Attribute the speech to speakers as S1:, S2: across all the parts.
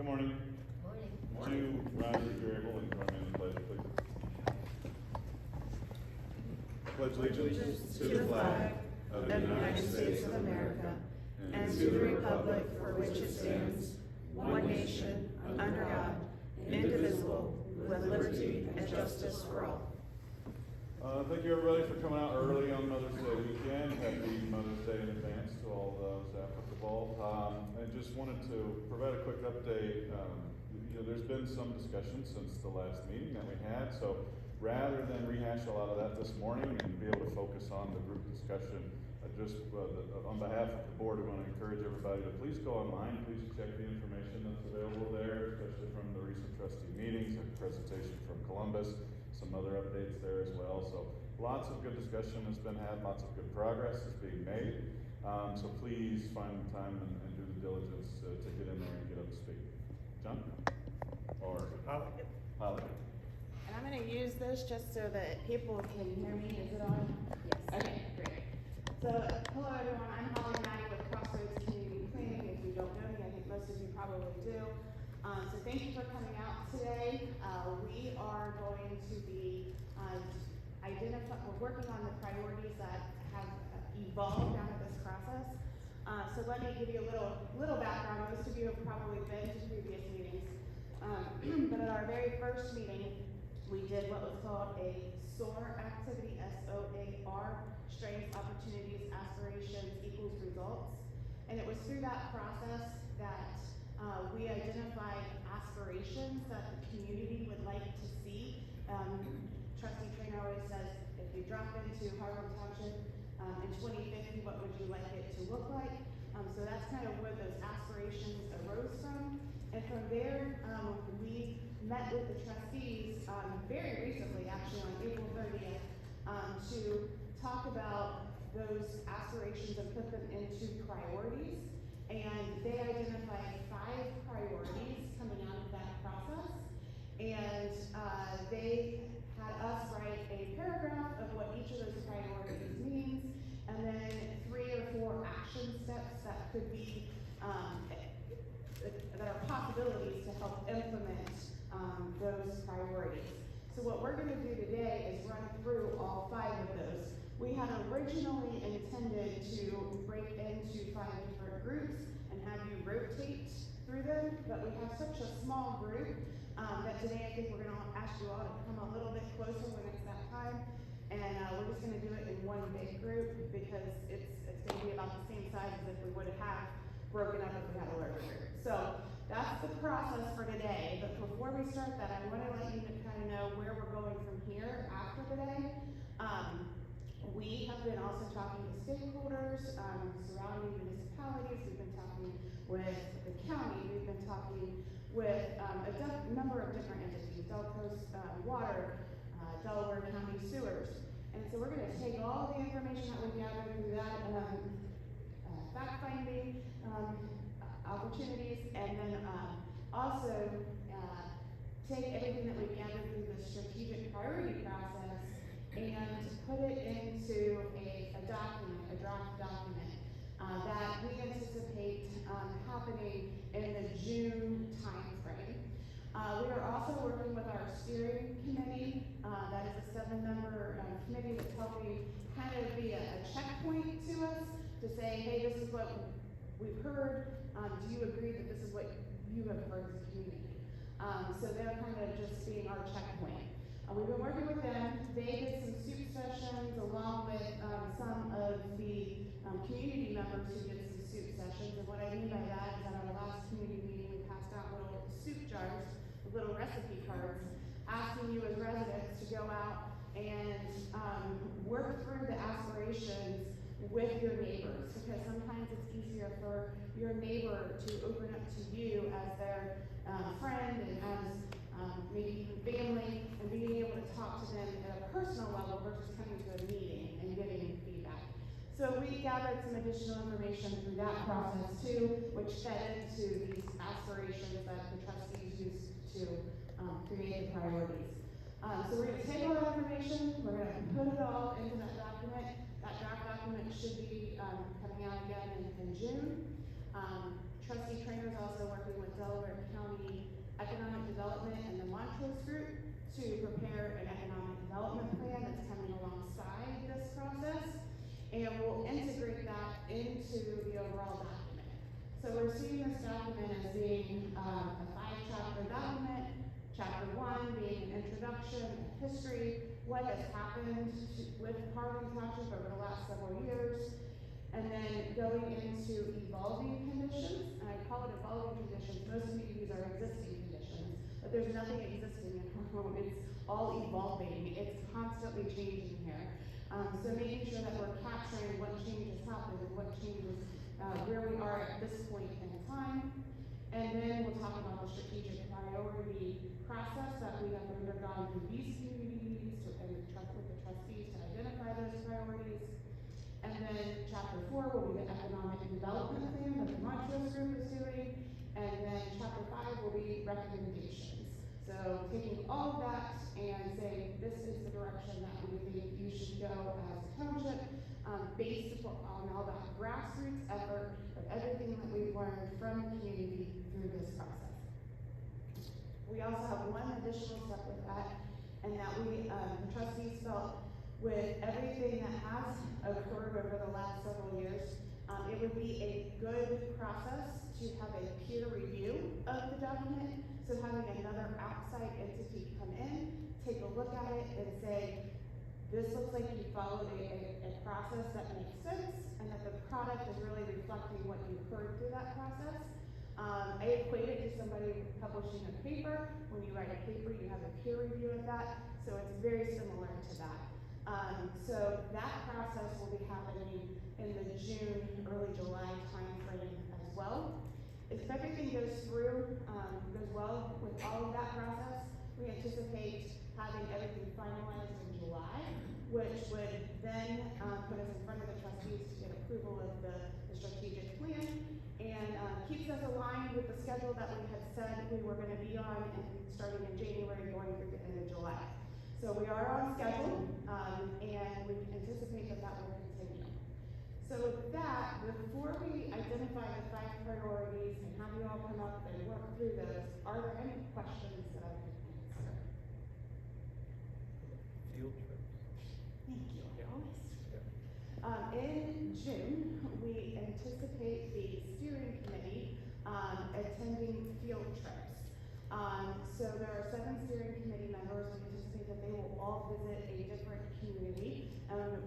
S1: Good morning.
S2: Morning.
S1: Would you rise if you're able and join me in the pledge, please? I pledge allegiance to the flag of the United States of America and to the republic for which it stands, one nation, under God, indivisible, with liberty and justice for all. Thank you everybody for coming out early on Mother's Day weekend. Happy Mother's Day in advance to all those applicable. I just wanted to provide a quick update. There's been some discussion since the last meeting that we had, so rather than rehash a lot of that this morning and be able to focus on the group discussion, on behalf of the board, we want to encourage everybody to please go online, please check the information that's available there, especially from the recent trustee meetings, a presentation from Columbus, some other updates there as well. So lots of good discussion has been had, lots of good progress is being made. So please find the time and do the diligence to get in there and get up to speed. John? Or Holly?
S3: And I'm gonna use this just so that people can hear me. Is it on?
S2: Yes.
S3: Okay, great. So, hello everyone, I'm Holly Maddie with Crossroads Community Planning. If you don't know me, I think most of you probably do. So thank you for coming out today. We are going to be we're working on the priorities that have evolved out of this process. So let me give you a little background. Most of you have probably been to previous meetings. But at our very first meeting, we did what was called a SOAR activity, S-O-A-R, Strengths, Opportunities, Aspirations equals Results. And it was through that process that we identified aspirations that the community would like to see. Trustee Trainer always says, if you drop into Harvard Township in 2050, what would you like it to look like? So that's kind of where those aspirations arose from. And from there, we met with the trustees very recently, actually on April 30th, to talk about those aspirations and put them into priorities. And they identified 5 priorities coming out of that process. And they had us write a paragraph of what each of those priorities means, and then 3 or 4 action steps that could be that are possibilities to help implement those priorities. So what we're going to do today is run through all 5 of those. We had originally intended to break into 5 different groups and have you rotate through them, but we have such a small group that today I think we're going to ask you all to come a little bit closer when it's that time. And we're just going to do it in one big group because it's going to be about the same size as if we would have broken up if we had a larger group. So that's the process for today. But before we start that, I want to let you kind of know where we're going from here after today. We have been also talking to stakeholders, surrounding municipalities. We've been talking with the county. We've been talking with a number of different entities, Gulf Coast Water, Delaware County Sewers. And so we're going to take all the information that we gathered through that fact-finding opportunities, and then also take everything that we gathered through the strategic priority process and put it into a document, a draft document that we anticipate happening in the June timeframe. We are also working with our steering committee. That is a 7-member committee that's helping kind of be a checkpoint to us to say, hey, this is what we've heard. Do you agree that this is what you have heard as a community? So they're kind of just being our checkpoint. We've been working with them. They did some soup sessions along with some of the community members who did some soup sessions. And what I mean by that is at our last community meeting, we passed out little soup jars, little recipe cards, asking you as residents to go out and work through the aspirations with your neighbors, because sometimes it's easier for your neighbor to open up to you as their friend and as maybe even family, and being able to talk to them at a personal level versus coming to a meeting and giving feedback. So we gathered some additional information through that process too, which fed into these aspirations that the trustees used to create the priorities. So we're going to take all that information, we're going to put it all into that document. That draft document should be coming out again in June. Trustee Trainer is also working with Delaware County economic development and the Montrose Group to prepare an economic development plan that's coming alongside this process. And we'll integrate that into the overall document. So we're seeing this document as being a 5-chapter document. Chapter 1 being an introduction, history, what has happened with Harlan Township over the last several years, and then going into evolving conditions. And I call it evolving conditions. Most communities are existing conditions, but there's nothing existing in Harlan. It's all evolving. It's constantly changing here. So making sure that we're capturing what changes happen and what changes where we are at this point in time. And then we'll talk about the strategic priority process that we have undergone through these communities and with the trustees to identify those priorities. And then chapter 4 will be the economic development plan that the Montrose Group is doing. And then chapter 5 will be recommendations. So taking all of that and saying this is the direction that we think you should go as a township, based on all that grassroots effort of everything that we've learned from the community through this process. We also have one additional step with that, and that we, the trustees felt with everything that has occurred over the last several years, it would be a good process to have a peer review of the document. So having another outside entity come in, take a look at it and say, this looks like you followed a process that makes sense, and that the product is really reflecting what you heard through that process. I equate it to somebody publishing a paper. When you write a paper, you have a peer review of that, so it's very similar to that. So that process will be happening in the June, early July timeframe as well. If everything goes well with all of that process, we anticipate having everything finalized in July, which would then put us in front of the trustees to get approval of the strategic plan, and keeps us aligned with the schedule that we had said we were going to be on, and starting in January, going through the end of July. So we are on schedule, and we anticipate that that will continue. So with that, before we identify the 5 priorities and have you all come up and work through those, are there any questions that I can answer?
S2: Field trips.
S3: Thank you. In June, we anticipate the steering committee attending field trips. So there are 7 steering committee members. We anticipate that they will all visit a different community.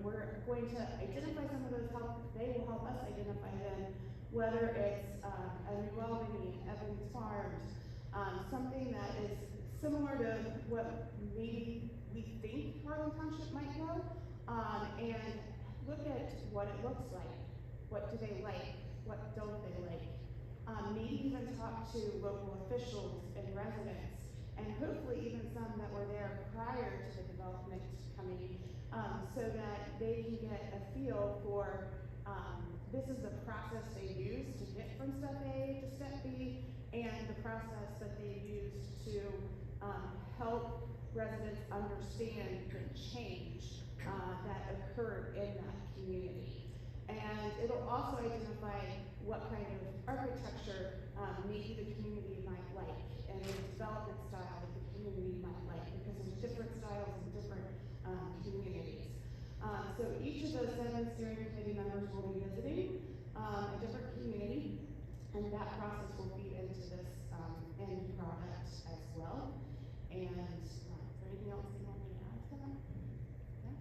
S3: We're going to identify some of those they will help us identify them, whether it's a New Albany, Evans Farms, something that is similar to what maybe we think Harlan Township might go, and look at what it looks like. What do they like? What don't they like? Maybe even talk to local officials and residents, and hopefully even some that were there prior to the development coming, so that they can get a feel for this is the process they use to get from step A to step B, and the process that they use to help residents understand the change that occurred in that community. And it'll also identify what kind of architecture maybe the community might like, and the development style that the community might like, because there's different styles in different communities. So each of those 7 steering committee members will be visiting a different community, and that process will feed into this end product as well. And is there anything else you want me to add to that? No?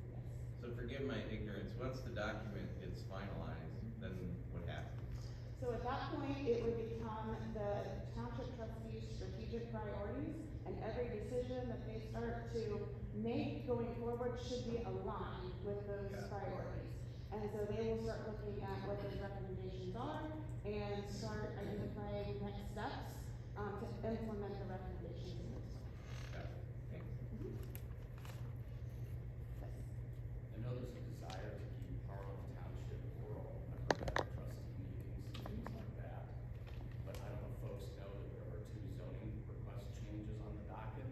S3: Yes.
S2: So forgive my ignorance, once the document gets finalized, then what happens?
S3: So at that point, it would become the township trustees' strategic priorities, and every decision that they start to make going forward should be aligned with those priorities. And so they will start looking at what those recommendations are and start identifying next steps to implement the recommendations in those.
S2: Got it. Thanks.
S4: I know there's a desire to keep Harlan Township rural. I've heard that at trustee meetings, things like that. But I don't know if folks know that there are 2 zoning request changes on the docket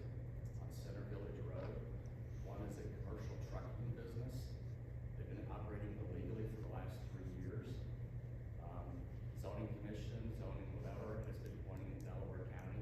S4: on Center Village Road. One is a commercial trucking business. They've been operating illegally for the last 3 years. Zoning commission, zoning whatever, has been pointing in Delaware County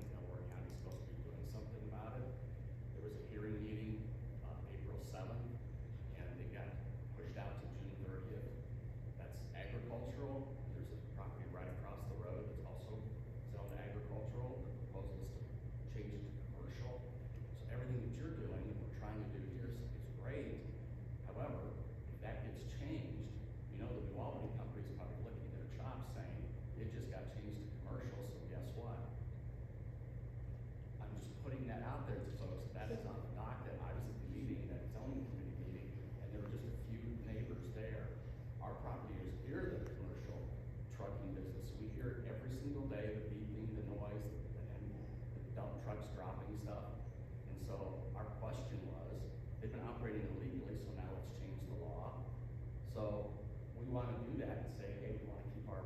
S4: we wanna do that and say, hey, we wanna keep our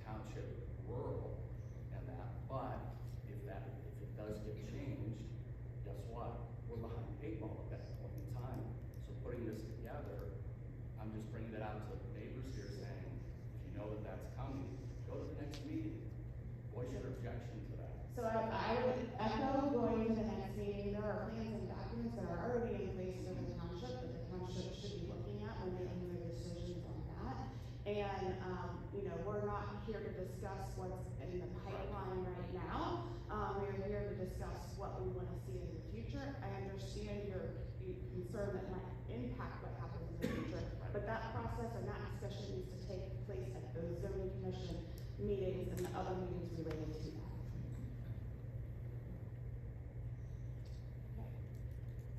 S4: township rural and that, but if it does get changed, guess what? We're behind the eight ball at that point in time. So putting this together, I'm just bringing it out to the neighbors here saying, if you know that that's coming, go to the next meeting. Voice your objection to that.
S3: So I would echo going to the next meeting, there are plans and documents that are already in place for the township, that the township should be looking at when making their decisions on that. And, you know, we're not here to discuss what's in the pipeline right now. We're here to discuss what we wanna see in the future. I understand your concern that might impact what happens in the future, but that process and that discussion needs to take place at those zoning commission meetings and the other meetings related to that.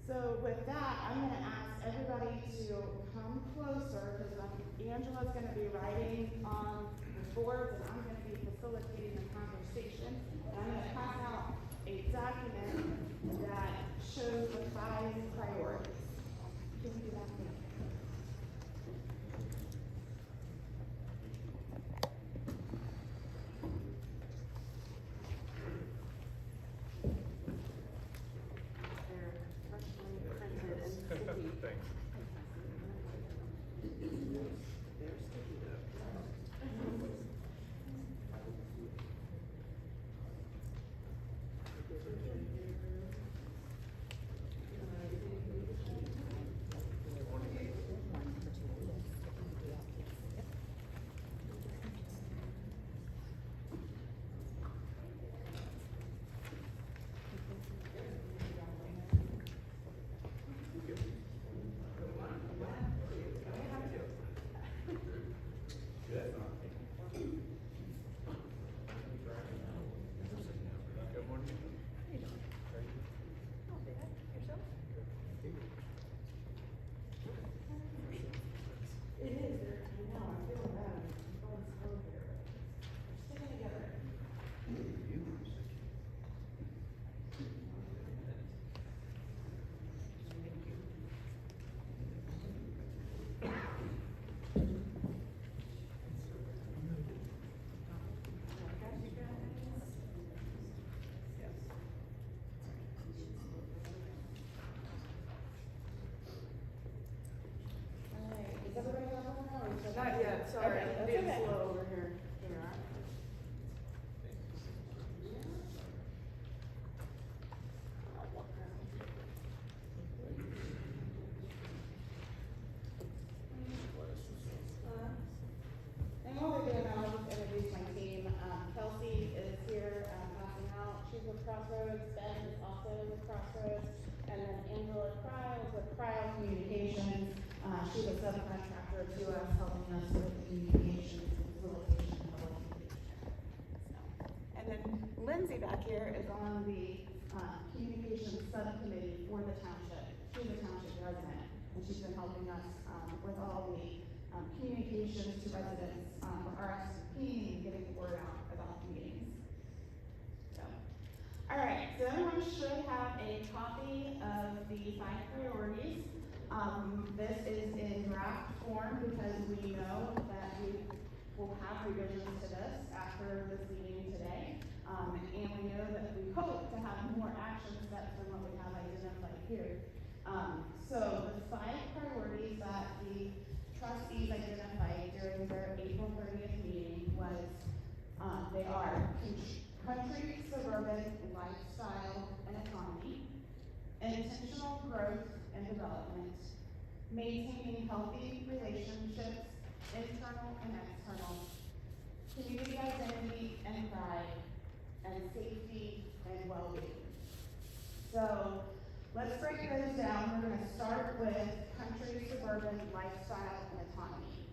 S3: So with that, I'm gonna ask everybody to come closer, because Angela's gonna be writing on the boards, and I'm gonna be facilitating the conversation. And I'm gonna pass out a document that shows the 5 priorities. Can we do that? They're freshly printed and sticky.
S1: Thanks. Good morning.
S3: It is, I know, I feel bad, I'm going slow here. We're sticking together. Alright, is everybody on now, or is it?
S1: Not yet, sorry,
S3: Okay,
S1: I'm
S3: that's
S1: being
S3: okay.
S1: slow over here.
S3: There you are. And while we're doing that, I'll just introduce my team. Kelsey is here, passing out. She's with Crossroads. Ben is also with Crossroads. And then Angela Cryle is with Cryle Communications. She's a subcontractor to us, helping us with communications and facilitation of public communication. So, and then Lindsay back here is on the, communications subcommittee for the township. She's a township resident, and she's been helping us, with all the, communications to residents, for RSVP and getting the word out about the meetings. So, all right, so everyone should have a copy of the 5 priorities. This is in draft form because we know that we will have revisions to this after this meeting today. And we know that we hope to have more action steps than what we have identified here. So the 5 priorities that the trustees identified during their April 30th meeting was, they are country, suburban, lifestyle, and economy, intentional growth and development, maintaining healthy relationships, internal and external, community identity and pride, and safety and well-being. So let's break those down. We're gonna start with country, suburban, lifestyle, and autonomy.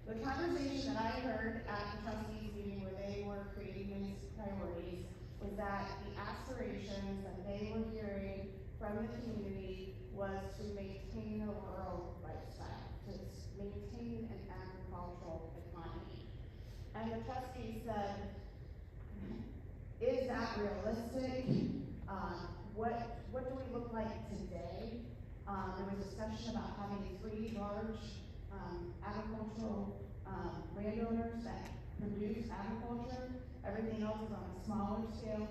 S3: The conversation that I heard at the trustees meeting where they were creating these priorities was that the aspirations that they were hearing from the community was to maintain a rural lifestyle, to maintain an agricultural economy. And the trustees said, is that realistic? What do we look like today? There was discussion about having 3 large agricultural, landowners that produce agriculture. Everything else is on a smaller scale.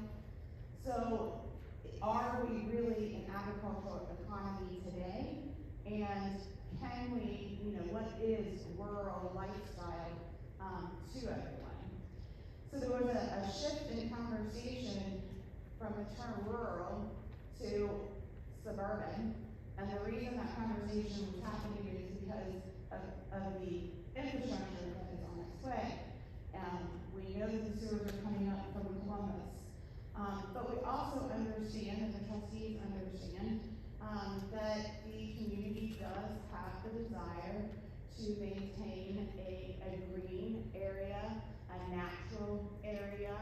S3: So are we really an agricultural economy today? And can we, what is rural lifestyle, to everyone? So there was a shift in conversation from the term rural to suburban. And the reason that conversation was happening is because of the infrastructure that is on its way. We know that the sewers are coming up from Columbus. But we also understand, and the trustees understand, that the community does have the desire to maintain a green area, a natural area,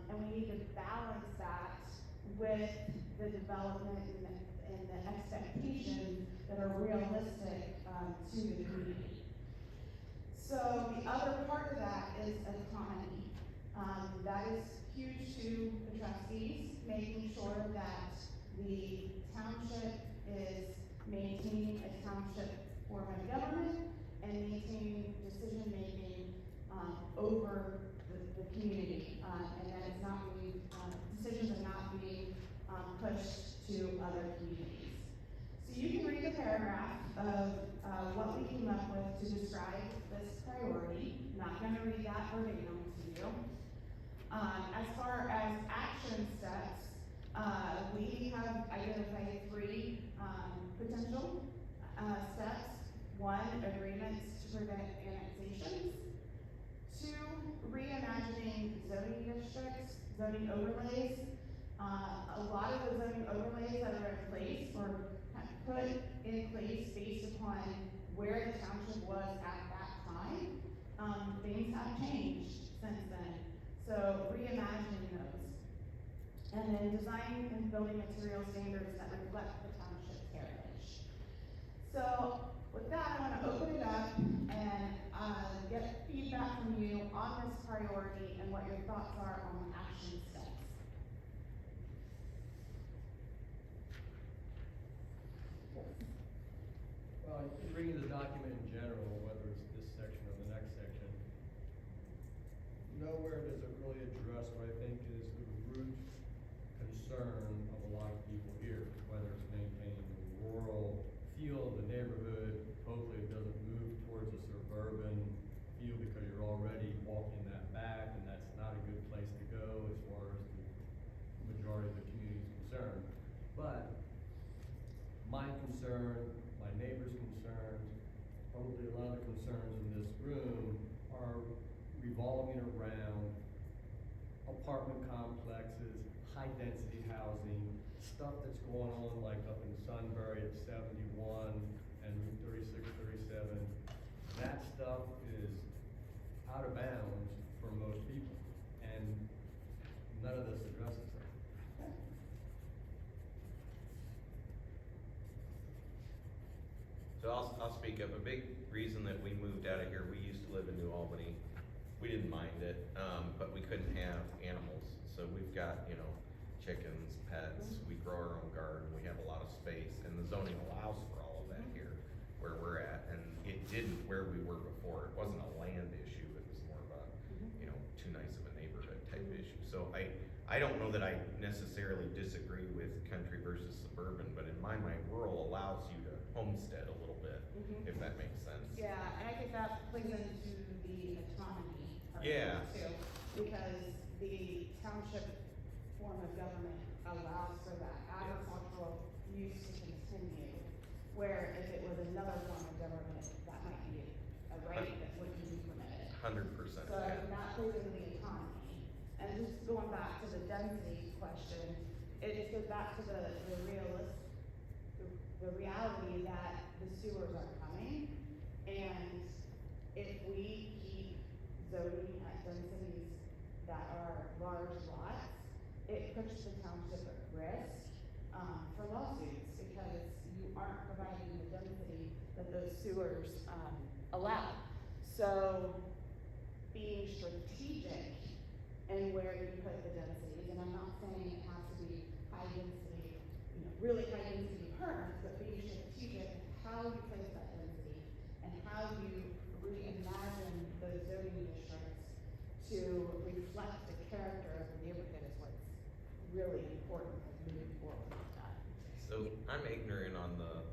S3: and we need to balance that with the development and the expectations that are realistic to the community. So the other part of that is autonomy. That is huge to the trustees, making sure that the township is maintaining a township form of government and maintaining decision-making over the community, and that it's not being, decisions are not being pushed to other communities. So you can read the paragraph of what we came up with to describe this priority. I'm not gonna read that verbatim to you. As far as action steps, we have identified 3 potential steps. 1, agreements to prevent annexations. 2, reimagining zoning districts, zoning overlays. A lot of the zoning overlays that are in place were put in place based upon where the township was at that time. Things have changed since then. So reimagining those. And then design and building material standards that reflect the township's heritage. So with that, I want to open it up and get feedback from you on this priority and what your thoughts are on the action steps.
S5: Well, in reading the document in general, whether it's this section or the next section, nowhere does it really address what I think is the root concern of a lot of people here, whether it's maintaining the rural feel of the neighborhood. Hopefully it doesn't move towards a suburban feel because you're already walking that back, and that's not a good place to go as far as the majority of the community is concerned. But my concern, my neighbor's concerns, probably a lot of the concerns in this room are revolving around apartment complexes, high density housing, stuff that's going on like up in Sunbury at 71 and Route 36, 37. That stuff is out of bounds for most people, and none of this addresses that.
S2: So I'll speak up. A big reason that we moved out of here, we used to live in New Albany. We didn't mind it, but we couldn't have animals. So we've got, chickens, pets, we grow our own garden, we have a lot of space, and the zoning allows for all of that here where we're at. And it didn't where we were before. It wasn't a land issue, it was more of a, too nice of a neighborhood type issue. So I don't know that I necessarily disagree with country versus suburban, but in my mind, rural allows you to homestead a little bit, if that makes sense.
S3: Yeah, and I think that plays into the autonomy part of
S2: Yeah.
S3: it too, because the township form of government allows for that agricultural use to continue, where if it was another form of government, that might be a right that wouldn't be permitted.
S2: 100%.
S3: So that plays into the autonomy. And just going back to the density question, it just goes back to the reality that the sewers are coming, and if we keep zoning at densities that are large lots, it puts the township at risk, for lawsuits, because you aren't providing the density that those sewers, allow. So, being strategic in where you put the densities, and I'm not saying it has to be high density, really high density permanent, but being strategic in how you place that density and really important moving forward with that.
S2: So I'm ignorant on the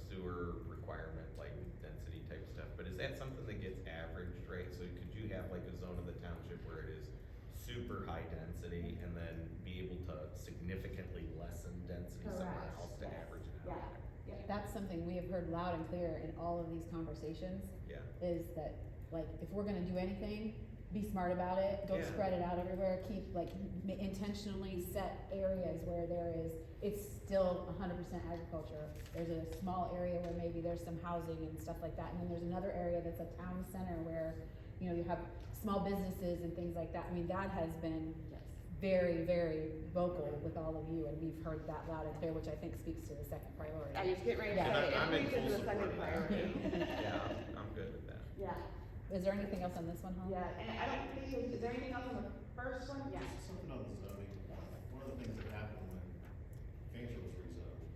S2: sewer requirement, like density type stuff, but is that something that gets averaged, right? So could you have like a zone of the township where it is super high density and then be able to significantly lessen density somewhere
S3: Correct.
S2: else to
S3: Yes.
S2: average it
S3: Yeah,
S2: out?
S3: yeah.
S6: That's something we have heard loud and clear in all of these conversations,
S2: Yeah,
S6: is that, like, if we're gonna do anything, be smart about it, don't
S2: Yeah.
S6: spread it out everywhere, keep, like, intentionally set areas where it's still 100% agriculture. There's a small area where maybe there's some housing and stuff like that, and then there's another area that's a town center where, you know, you have small businesses and things like that. I mean, that has been very, very vocal with all of you, and we've heard that loud and clear, which I think speaks to the second priority.
S3: I was getting ready to
S6: Yeah.
S3: say,
S2: I'm in
S3: it leads into
S2: full
S3: the second
S2: support of that.
S3: priority.
S2: yeah, I'm good with that.
S3: Yeah,
S6: Is there anything else on this one, Holly?
S3: yeah, and I don't think, is there anything else on the first one? Yes.
S7: Something on the zoning, one of the things that happened when Fanshawe was rezoned,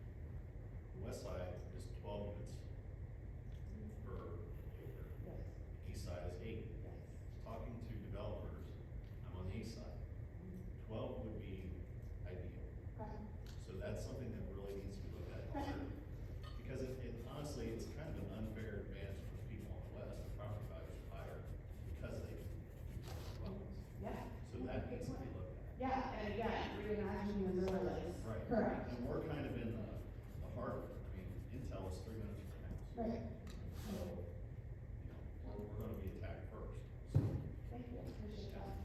S7: the west side is 12 units per acre,
S3: Yes,
S7: east side is 8.
S3: yes.
S7: Talking to developers, I'm on the east side, 12 would be ideal.
S3: Okay.
S7: So that's something that really needs to be looked at harder. Because it honestly, it's kind of an unfair advantage for people on the west, the property values are higher because they can do dwellings.
S3: Yeah.
S7: So that needs to be looked at.
S3: Yeah, and again, reimagining the overlays.
S7: Right.
S3: Correct.
S7: And we're kind of in the heart of it. I mean, Intel is 3 minutes from the house.
S3: Right.
S7: So, you know, we're gonna be attacked first, so.
S3: Thank you, appreciate that.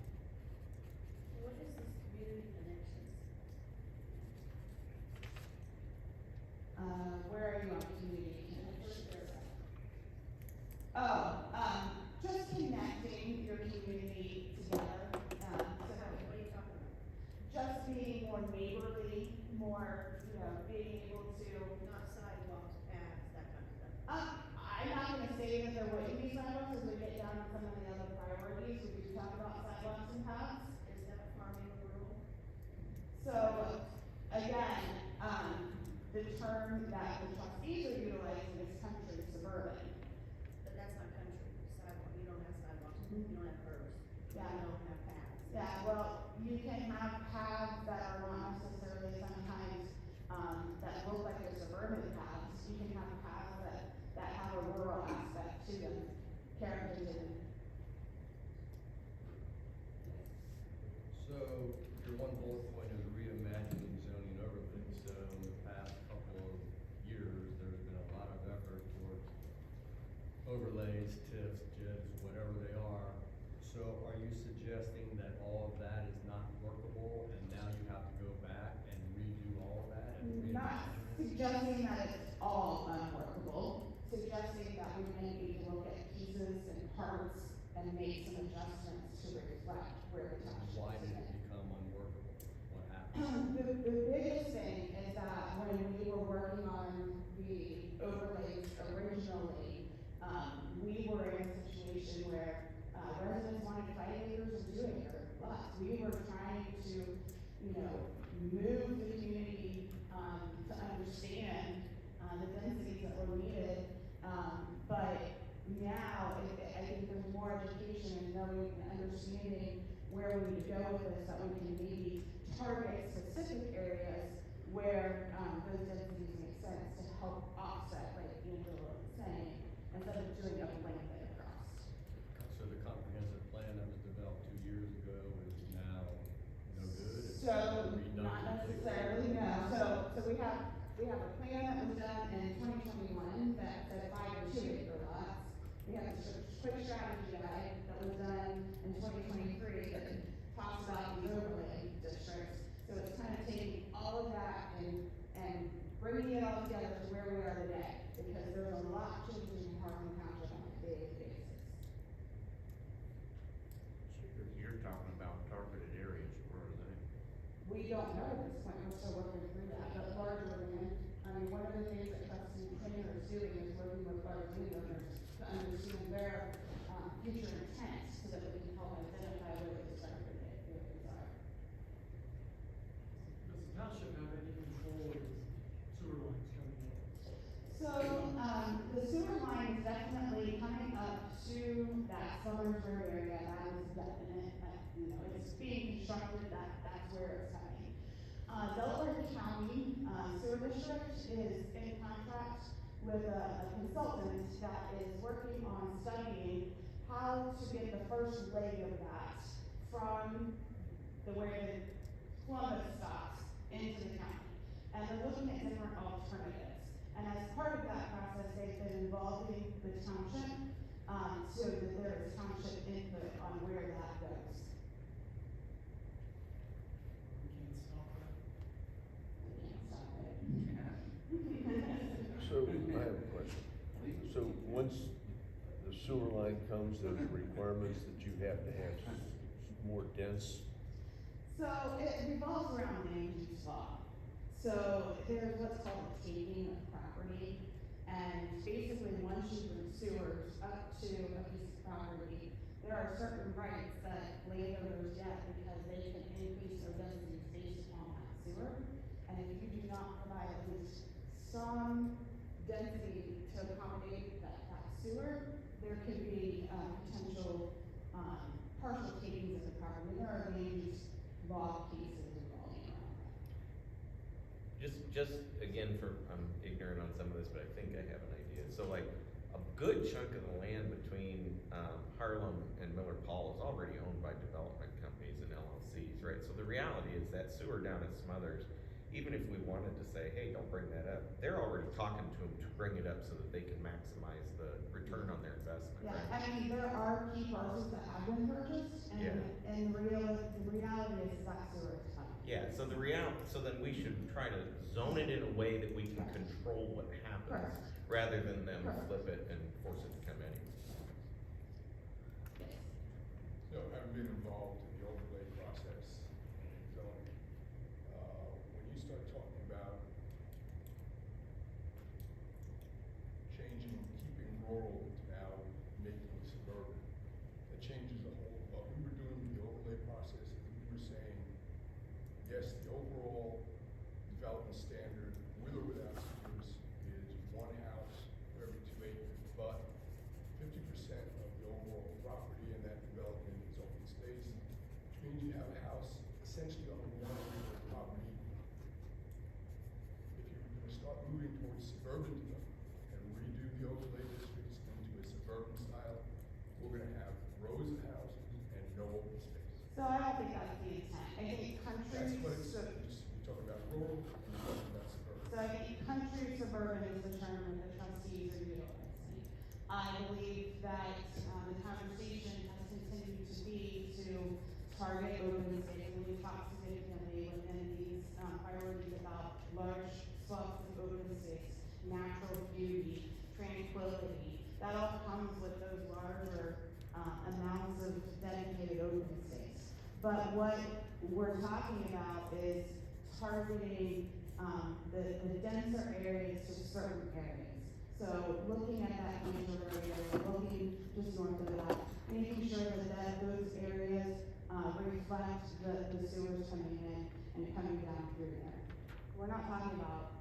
S1: What is this community connections?
S3: Where are you on community
S1: Where's
S3: connection?
S1: there?
S3: Oh, just connecting your community together,
S1: What are you talking about?
S3: just being more neighborly, more, you know, being able to,
S1: Not sidewalks, paths, that kind of stuff.
S3: I'm not gonna say that there wouldn't be sidewalks as we get down to some of the other priorities, we do talk about sidewalks and paths.
S1: Is that farming rural?
S3: So, again, the term that the trustees are utilizing is country suburban.
S1: But that's not country, sidewalk, you don't have sidewalks, you don't have curbs, you
S3: Yeah.
S1: don't have paths.
S3: Yeah, well, you can have paths that are not necessarily sometimes, that look like they're suburban paths. You can have paths that have a rural aspect to them. Karen did.
S5: So, your one bullet point is reimagining zoning overlays, so in the past couple of years, there's been a lot of effort towards overlays, TIFs, JIBs, whatever they are. So are you suggesting that all of that is not workable, and now you have to go back and redo all of that and
S3: Not
S5: reimagine it?
S3: suggesting that it's all unworkable, suggesting that we may need to look at pieces and parts and make some adjustments to reflect where the township
S5: Why
S3: is
S5: did it
S3: headed.
S5: become unworkable? What happened?
S3: The biggest thing is that when we were working on the overlays originally, we were in a situation where, residents wanted 5 acres and 2 acre lots. We were trying to, you know, move the community, to understand, the densities that were needed. But now, I think there's more education and knowing and understanding where we need to go with this, that we can maybe target specific areas where, those densities make sense to help offset, like Angela was saying, instead of doing a blanket across.
S5: So the comprehensive plan that was developed 2 years ago is now no good? It's
S3: So,
S5: redone
S3: not
S5: completely?
S3: necessarily, no, so we have a plan that was done in 2021 that said 5 and 2 acre lots. We have a quick strategy guide that was done in 2023 that talks about these overlay districts. So it's kind of taking all of that and bringing it all together to where we are today, because there's a lot changing in Harlan Township on a daily basis.
S8: You're talking about targeted areas, where are they?
S3: We don't know at this point, we're still working through that, but larger than, I mean, one of the things that trustee Taylor is doing is working with large landowners to understand their, future intent, so that we can help identify where the targeted areas are.
S9: Does the township have any control of sewer lines coming in?
S3: So, the sewer line is definitely coming up to that Summersburg area, that is definite, you know, it's being constructed, that's where it's coming. Delaware County Sewer District is in contract with a consultant that is working on studying how to get the first leg of that from where Columbus stops into the county. And they're looking at different alternatives. And as part of that process, they've been involving the township, so that there is township input on where that goes.
S9: We can't stop that.
S3: We can't stop it.
S10: So, I have a question. So, once the sewer line comes, there's requirements that you have to have more dense?
S3: So it revolves around land use law. So there's what's called a taking of property. And basically, once you bring sewers up to a piece of property, there are certain rights that landowners get because they can increase their density based on that sewer. And if you do not provide at least some density to accommodate that sewer, there could be potential partial takings of the property. There are land use law cases involving around that.
S2: Just again, I'm ignorant on some of this, but I think I have an idea. So like, a good chunk of the land between, Harlem and Miller Paul is already owned by development companies and LLCs, right? So the reality is that sewer down at Smothers, even if we wanted to say, hey, don't bring that up, they're already talking to them to bring it up so that they can maximize the return on their investment,
S3: Yeah,
S2: right?
S3: I mean, there are key parcels that have been purchased,
S2: Yeah.
S3: and the reality is that sewer is coming.
S2: Yeah, so so then we should try to zone it in a way that we can control what happens,
S3: Correct.
S2: rather than them
S3: Correct.
S2: flip it and force it to come in.
S3: Yes.
S11: No, I've been involved in the overlay process and zoning. When you start talking about changing, keeping rural to now making suburban, that changes the whole, what we were doing with the overlay process, is we were saying, yes, the overall development standard, with or without sewers, is one house for every 2 acres, but 50% of the overall property in that development is open space, which means you have a house essentially on 1 acre of property. If you're gonna start moving towards suburban development and redo the overlay districts into a suburban style, we're gonna have rows of houses and no open space.
S3: So I don't think that's the intent. I think country.
S11: That's what it's, you're talking about rural, and you're talking about suburban.
S3: So I think country suburban is the term that the trustees are utilizing. I believe that, the conversation has continued to be to target open space, and we talked significantly within these, priorities about large swaths of open space, natural beauty, tranquility. That all comes with those larger, amounts of dedicated open space. But what we're talking about is targeting, the denser areas to certain areas. So looking at that major area, looking just north of that, making sure that those areas, reflect the sewers coming in and coming down through there. We're not talking about,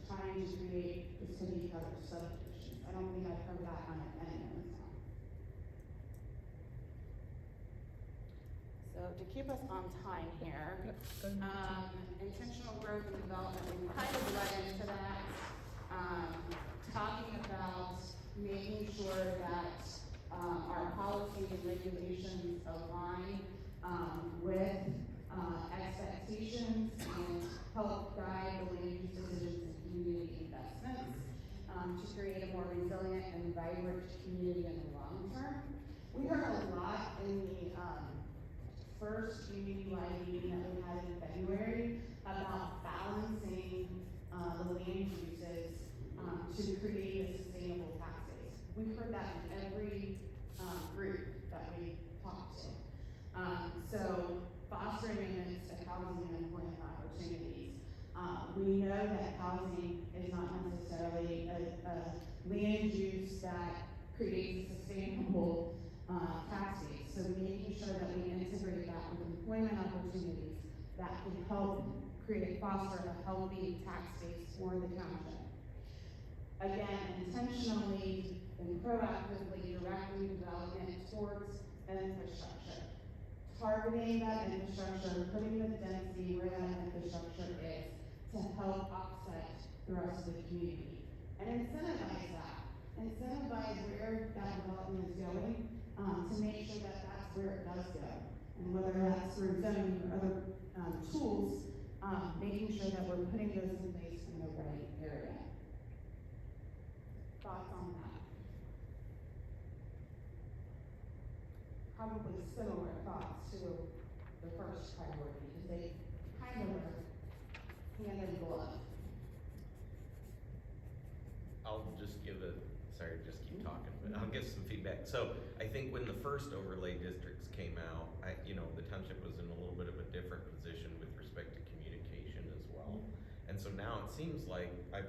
S3: trying to create this cookie cutter subdivisions. I don't think I've heard that on any of this town. So to keep us on time here, intentional growth and development, we kind of led into that, talking about making sure that, our policy and regulations align, with, expectations and help guide the land use decisions and community investments, to create a more resilient and vibrant community in the long term. We heard a lot in the, first community-wide meeting that we had in February about balancing, the land uses, to create a sustainable tax base. We've heard that in every, group that we talked to. So fostering a mix of housing and employment opportunities. We know that housing is not necessarily a land use that creates a sustainable, tax base. So making sure that we integrate that with employment opportunities that can help foster a healthy tax base for the township. Again, intentionally and proactively directing development towards infrastructure, targeting that infrastructure, putting the density where that infrastructure is to help offset the rest of the community. And incentivize that, incentivize where that development is going, to make sure that that's where it does go. And whether that's through zoning or other, tools, making sure that we're putting those in place in the right area. Thoughts on that? Probably similar thoughts to the first priority, because they kind of are hand in glove.
S2: I'll just give sorry, just keep talking, but I'll give some feedback. So I think when the first overlay districts came out, the township was in a little bit of a different position with respect to communication as well. And so now it seems like, I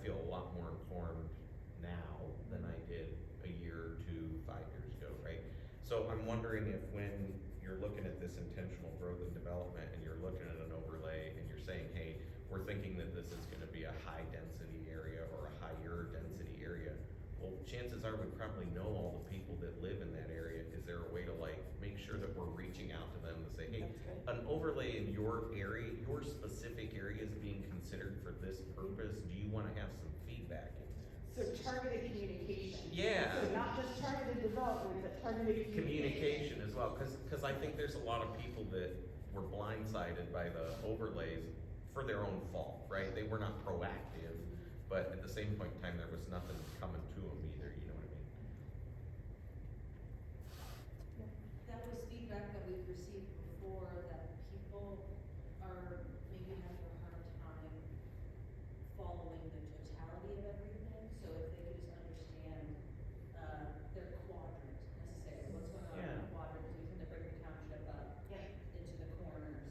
S2: feel a lot more informed now than I did a year or 2, 5 years ago, right? So I'm wondering if when you're looking at this intentional growth and development and you're looking at an overlay and you're saying, hey, we're thinking that this is gonna be a high density area or a higher density area, well, chances are we probably know all the people that live in that area. Is there a way to make sure that we're reaching out to them to say, hey, an overlay in your area, your specific area is being considered for this purpose, do you wanna have some feedback in that?
S3: So targeted communication.
S2: Yeah.
S3: So not just targeted development, but targeted
S2: Communication as well, cause I think there's a lot of people that were blindsided by the overlays for their own fault, right? They were not proactive, but at the same point in time, there was nothing coming to them either, you know what I mean?
S12: That was feedback that we've received before, that people are maybe having a hard time following the totality of everything. So if they could just understand, their quadrant necessarily, what's going on in the quadrant, we tend to break the township up into the corners.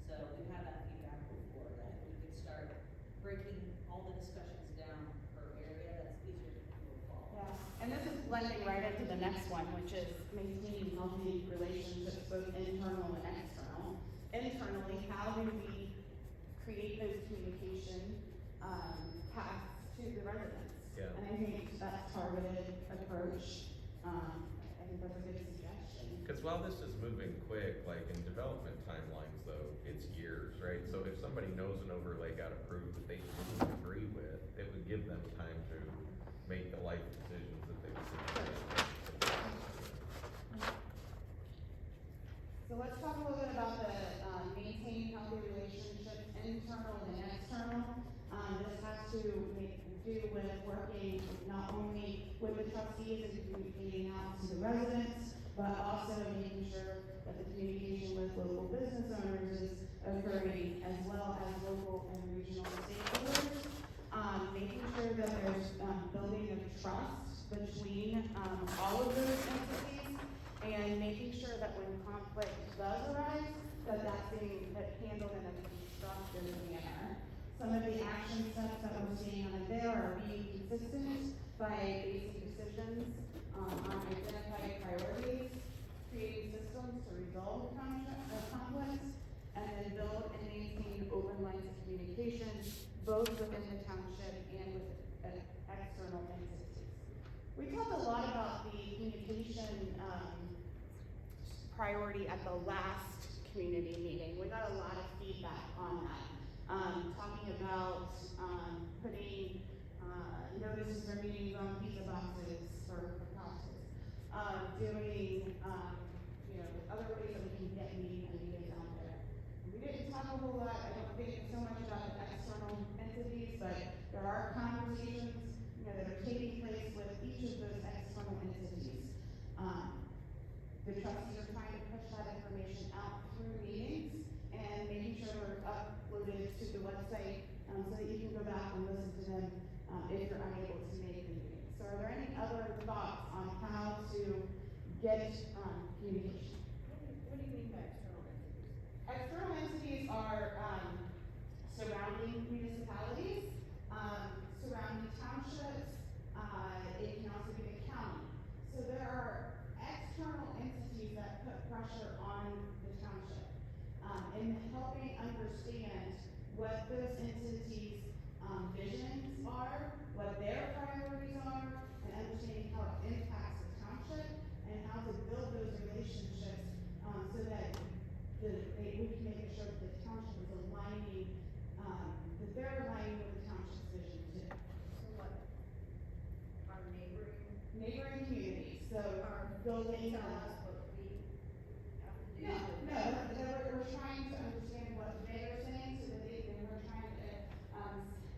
S12: So we've had that feedback before, that if we could start breaking all the discussions down per area, that's easier for people to follow.
S3: Yeah, and this is blending right into the next one, which is maintaining healthy relationships, both internal and external. Internally, how do we create those communication, paths to the residents?
S2: Yeah.
S3: And I think that targeted approach, I think that's a good suggestion.
S2: Cause while this is moving quick, like in development timelines though, it's years, right? So if somebody knows an overlay got approved that they didn't agree with, it would give them time to make the life decisions that they would see.
S3: So let's talk a little bit about the, maintaining healthy relationships, internal and external. This has to do with working not only with the trustees and communicating out to the residents, but also making sure that the communication with local business owners is occurring, as well as local and regional stakeholders. Making sure that there's, building of trust between, all of those entities, and making sure that when conflict does arise, that's being handled in a constructive manner. Some of the action steps that we're seeing on there are being consistent by basic decisions, on identified priorities, creating systems to resolve conflicts, and then build and maintain open lines of communication, both within the township and with external entities. We talked a lot about the communication, priority at the last community meeting. We got a lot of feedback on that. Talking about, putting, notices for meetings on pizza boxes for houses. Doing, other ways that we can get meeting ideas out there. We didn't talk a whole lot, I don't think so much about the external entities, but there are conversations, that are taking place with each of those external entities. The trustees are trying to push that information out through meetings and making sure they're uploaded to the website, so that you can go back and listen to them, if you're unable to make the meeting. So are there any other thoughts on how to get, communication?
S12: What do you mean by external entities?
S3: External entities are, surrounding municipalities, surrounding townships, it can also be the county. So there are external entities that put pressure on the township, in helping understand what those entities' visions are, what their priorities are, and understanding how it impacts the township, and how to build those relationships, so that So building,
S12: Tell us what we have to do.
S3: we're trying to understand what they're saying, so that then we're trying to,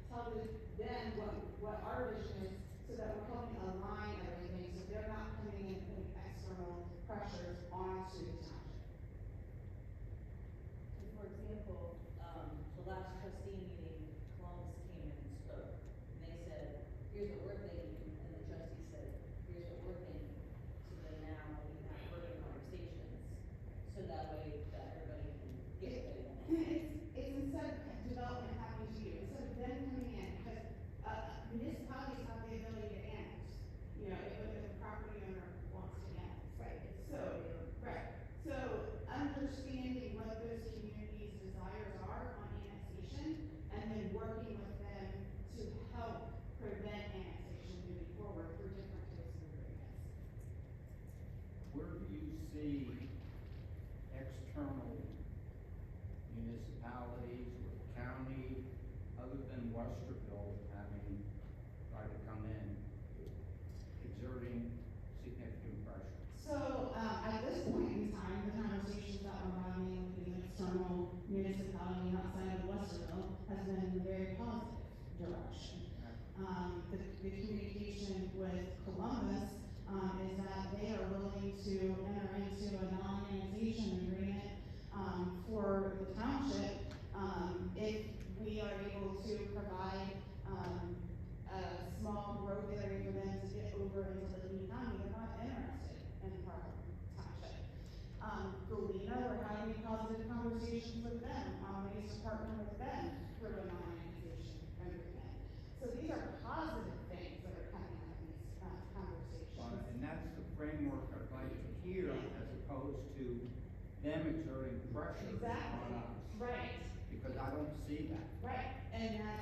S3: tell them what our vision is, so that we're helping align everything, so they're not coming in and putting external pressures onto the township.
S12: So for example, the last trustee meeting, Columbus came in and spoke, and they said, here's what we're thinking, and the trustee said, here's what we're thinking. So then now we have further conversations, so that way that everybody can get what they want.
S3: It's instead of development happening to you, instead of them coming in, because, municipalities have the ability to annex. You know, if a property owner wants to annex.
S12: Right.
S3: So, right, so understanding what those communities' desires are on annexation, and then working with them to help prevent annexation moving forward through different types of agreements.
S8: Where do you see external municipalities or county, other than Westerville having tried to come in, exerting significant pressure?
S3: So, at this point in time, the conversations that we're having with the external municipality outside of Westerville has been in a very positive direction. The communication with Columbus, is that they are willing to enter into a non-annexation agreement, for the township, if we are able to provide, a small growth area for them to get over into Lee County. They're not interested in Park Township. Galena, we're having positive conversations with them, ways to partner with them for a non-annexation agreement. So these are positive things that are coming out of these, conversations.
S8: And that's the framework I'd like to hear, as opposed to them exerting pressure
S3: Exactly.
S8: on us.
S3: Right.
S8: Because I don't see that.
S3: Right, and that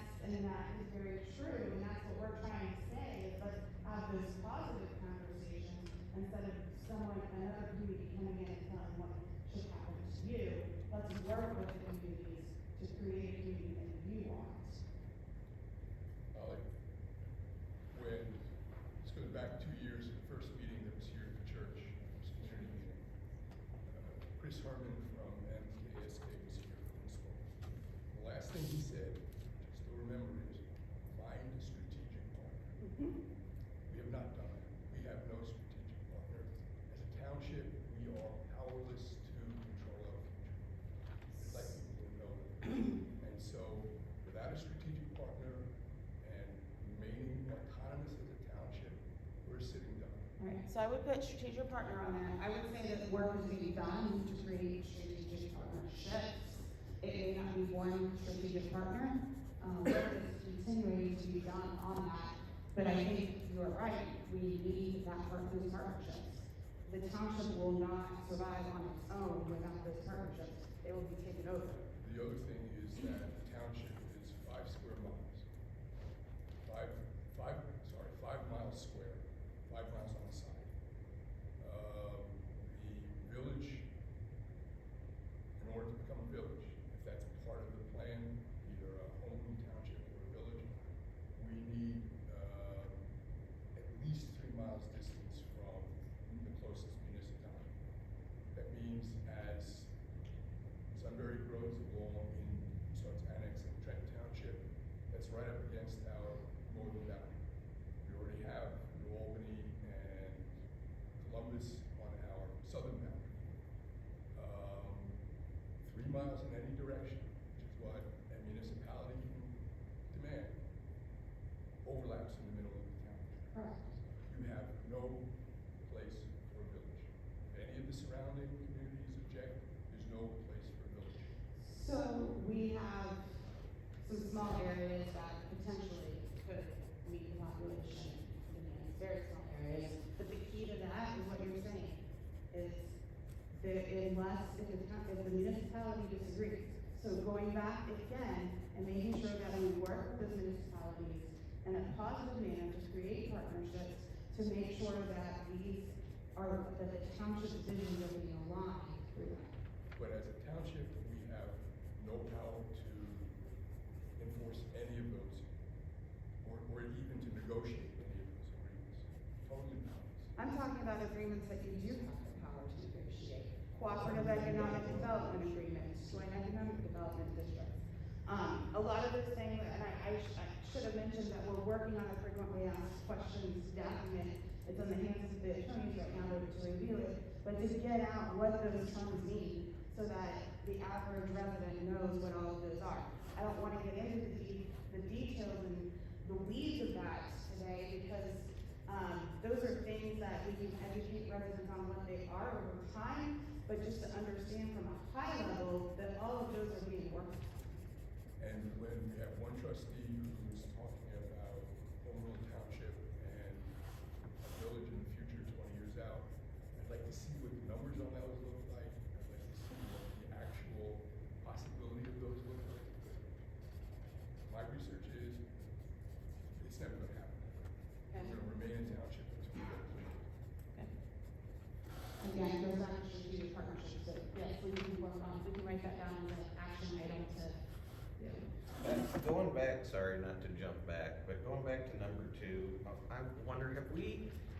S3: is very true, and that's what we're trying to say, is let's have those positive conversations, instead of another community coming in and telling what should happen to you. Let's work with the communities to create a community that you want.
S11: When, this goes back 2 years, the first meeting that was here at the church, it was a community meeting. Chris Herman from MKSK was here and spoke. The last thing he said, which I still remember, is find a strategic partner. We have not done that. We have no strategic partner. As a township, we are powerless to control our future. I'd like people to know that. And so, without a strategic partner and remaining autonomous as a township, we're sitting duck.
S3: Right, so I would put strategic partner on there. I would say that work is being done to create strategic partnerships. It may not be one strategic partner, work is continuing to be done on that. But I think you are right, we need those partnerships. The township will not survive on its own without those partnerships. It will be taken over.
S11: The other thing is that the township is 5 square miles. 5 miles square, 5 miles on the side. The village, in order to become a village, if that's part of the plan, either a home township or a village, we need, at least 3 miles distance from the closest municipality. That means as Sunbury grows along and starts annexing Trent Township, that's right up against our northern boundary. We already have New Albany and Columbus on our southern boundary. 3 miles in any direction, which is what a municipality can demand, overlaps in the middle of the township.
S3: Correct.
S11: You have no place for a village. If any of the surrounding communities object, there's no place for a village.
S3: So we have some small areas that potentially could meet the population demands, very small areas. But the key to that is what you're saying, is that if the municipality disagrees. So going back again and making sure that we work with those municipalities in a positive manner to create partnerships, to make sure that that the township visions are being aligned through that.
S11: But as a township, we have no power to enforce any of those, or even to negotiate any of those agreements. Totally powerless.
S3: I I'm talking about agreements that you do have the power to negotiate. Cooperative economic development agreements, joint economic development districts. A lot of those things, and I should have mentioned that we're working on a frequently asked questions document. It's in the hands of the attorneys right now to review it, but to get out what those terms mean so that the average resident knows what all of those are. I don't wanna get into the details and the weeds of that today because, those are things that we can educate residents on what they are over time, but just to understand from a high level that all of those are being worked on.
S11: And when we have one trustee who is talking about Home Rule Township and a village in the future, 20 years out, I'd like to see what the numbers on those look like. I'd like to see what the actual possibility of those look like. My research is, it's never gonna happen. We're gonna remain in township until we get to it.
S3: Again, it goes back to strategic partnerships, so yes, we can work on, we can write that down as an action item to do.
S2: Going back, sorry not to jump back, but going back to number 2, I wonder,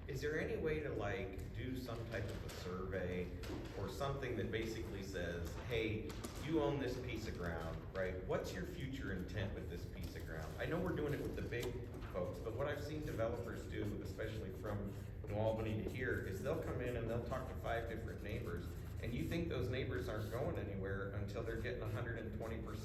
S2: is there any way to like do some type of a survey or something that basically says, hey, you own this piece of ground, right? What's your future intent with this piece of ground? I know we're doing it with the big folks, but what I've seen developers do, especially from New Albany to here, is they'll come in and they'll talk to 5 different neighbors, and you think those neighbors aren't going anywhere until they're getting 120%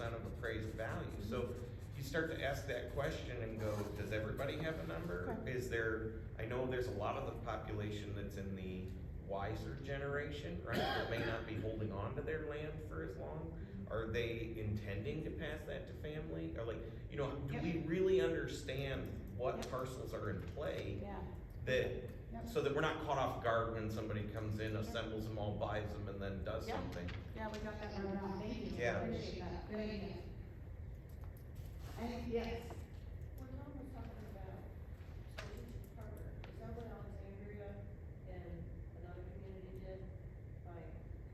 S2: of appraised value. So you start to ask that question and go, does everybody have a number? Is there, I know there's a lot of the population that's in the wiser generation, right, that may not be holding on to their land for as long. Are they intending to pass that to family? Or like, you know, do we really understand what parcels are in play?
S3: Yeah.
S2: That, so that we're not caught off guard when somebody comes in, assembles them all, buys them, and then does
S3: Yeah.
S2: something.
S3: Yeah, we got that one down, thank you.
S2: Yeah.
S3: Appreciate that, good idea. And yes,
S12: When Tom was talking about strategic partner, is that what Alexandria and another community did by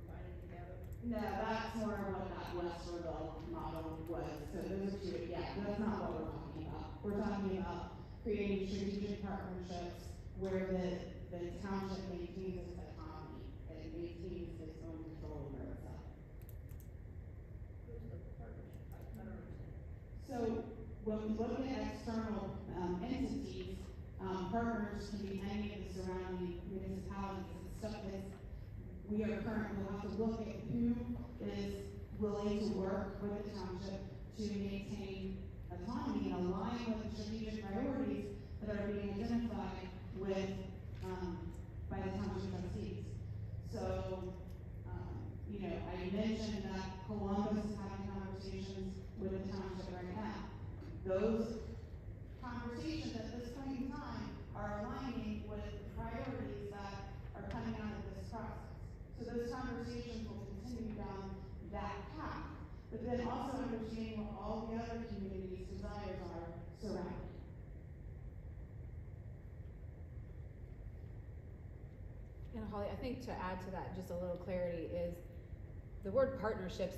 S12: combining together?
S3: no, that's more of what that Westerville model was, so those are two, yeah, that's not what we're talking about. We're talking about creating strategic partnerships where the township maintains its autonomy and maintains its own control over itself.
S12: Who's the partnership? I don't understand.
S3: So when we look at external entities, partners can be any of the surrounding municipalities and stuff that we are currently, we'll have to look at who is willing to work with the township to maintain autonomy and align with the strategic priorities that are being identified with, by the township trustees. So, you know, I mentioned that Columbus is having conversations with the township right now. Those conversations at this point in time are aligning with the priorities that are coming out of this process. So those conversations will continue down that path, but then also understanding what all the other communities' desires are surrounding.
S6: And Holly, I think to add to that, just a little clarity is the word partnerships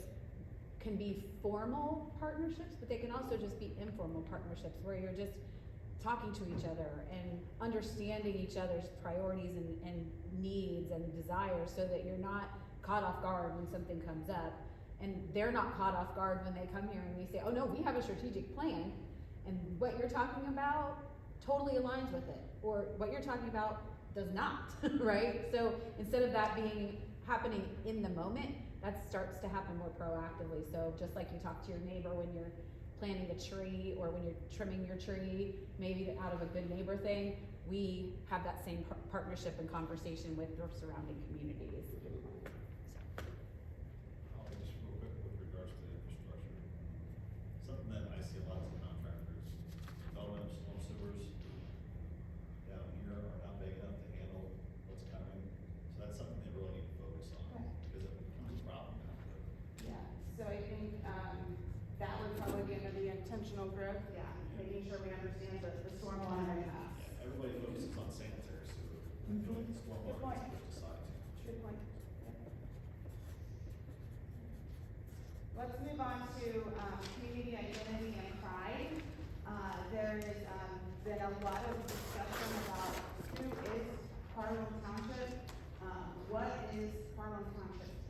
S6: can be formal partnerships, but they can also just be informal partnerships where you're just talking to each other and understanding each other's priorities and needs and desires so that you're not caught off guard when something comes up, and they're not caught off guard when they come here and we say, oh no, we have a strategic plan, and what you're talking about totally aligns with it, or what you're talking about does not, right? So instead of that being happening in the moment, that starts to happen more proactively. So just like you talk to your neighbor when you're planting a tree or when you're trimming your tree, maybe out of a good neighbor thing, we have that same partnership and conversation with the surrounding communities.
S7: Just real quick with regards to infrastructure. Something that I see a lot of contractors, development of storm sewers down here are not big enough to handle what's coming. So that's something they really need to focus on, because it becomes a problem down the road.
S3: Yeah, so I think, that would probably be under the intentional growth, yeah, making sure we understand the stormwater impacts.
S7: Yeah, everybody focuses on sanitary sewer, I feel like the
S3: Good
S7: stormwater
S3: point.
S7: is pushed aside.
S3: Good point. Let's move on to, community identity and pride. There is, been a lot of discussion about who is part of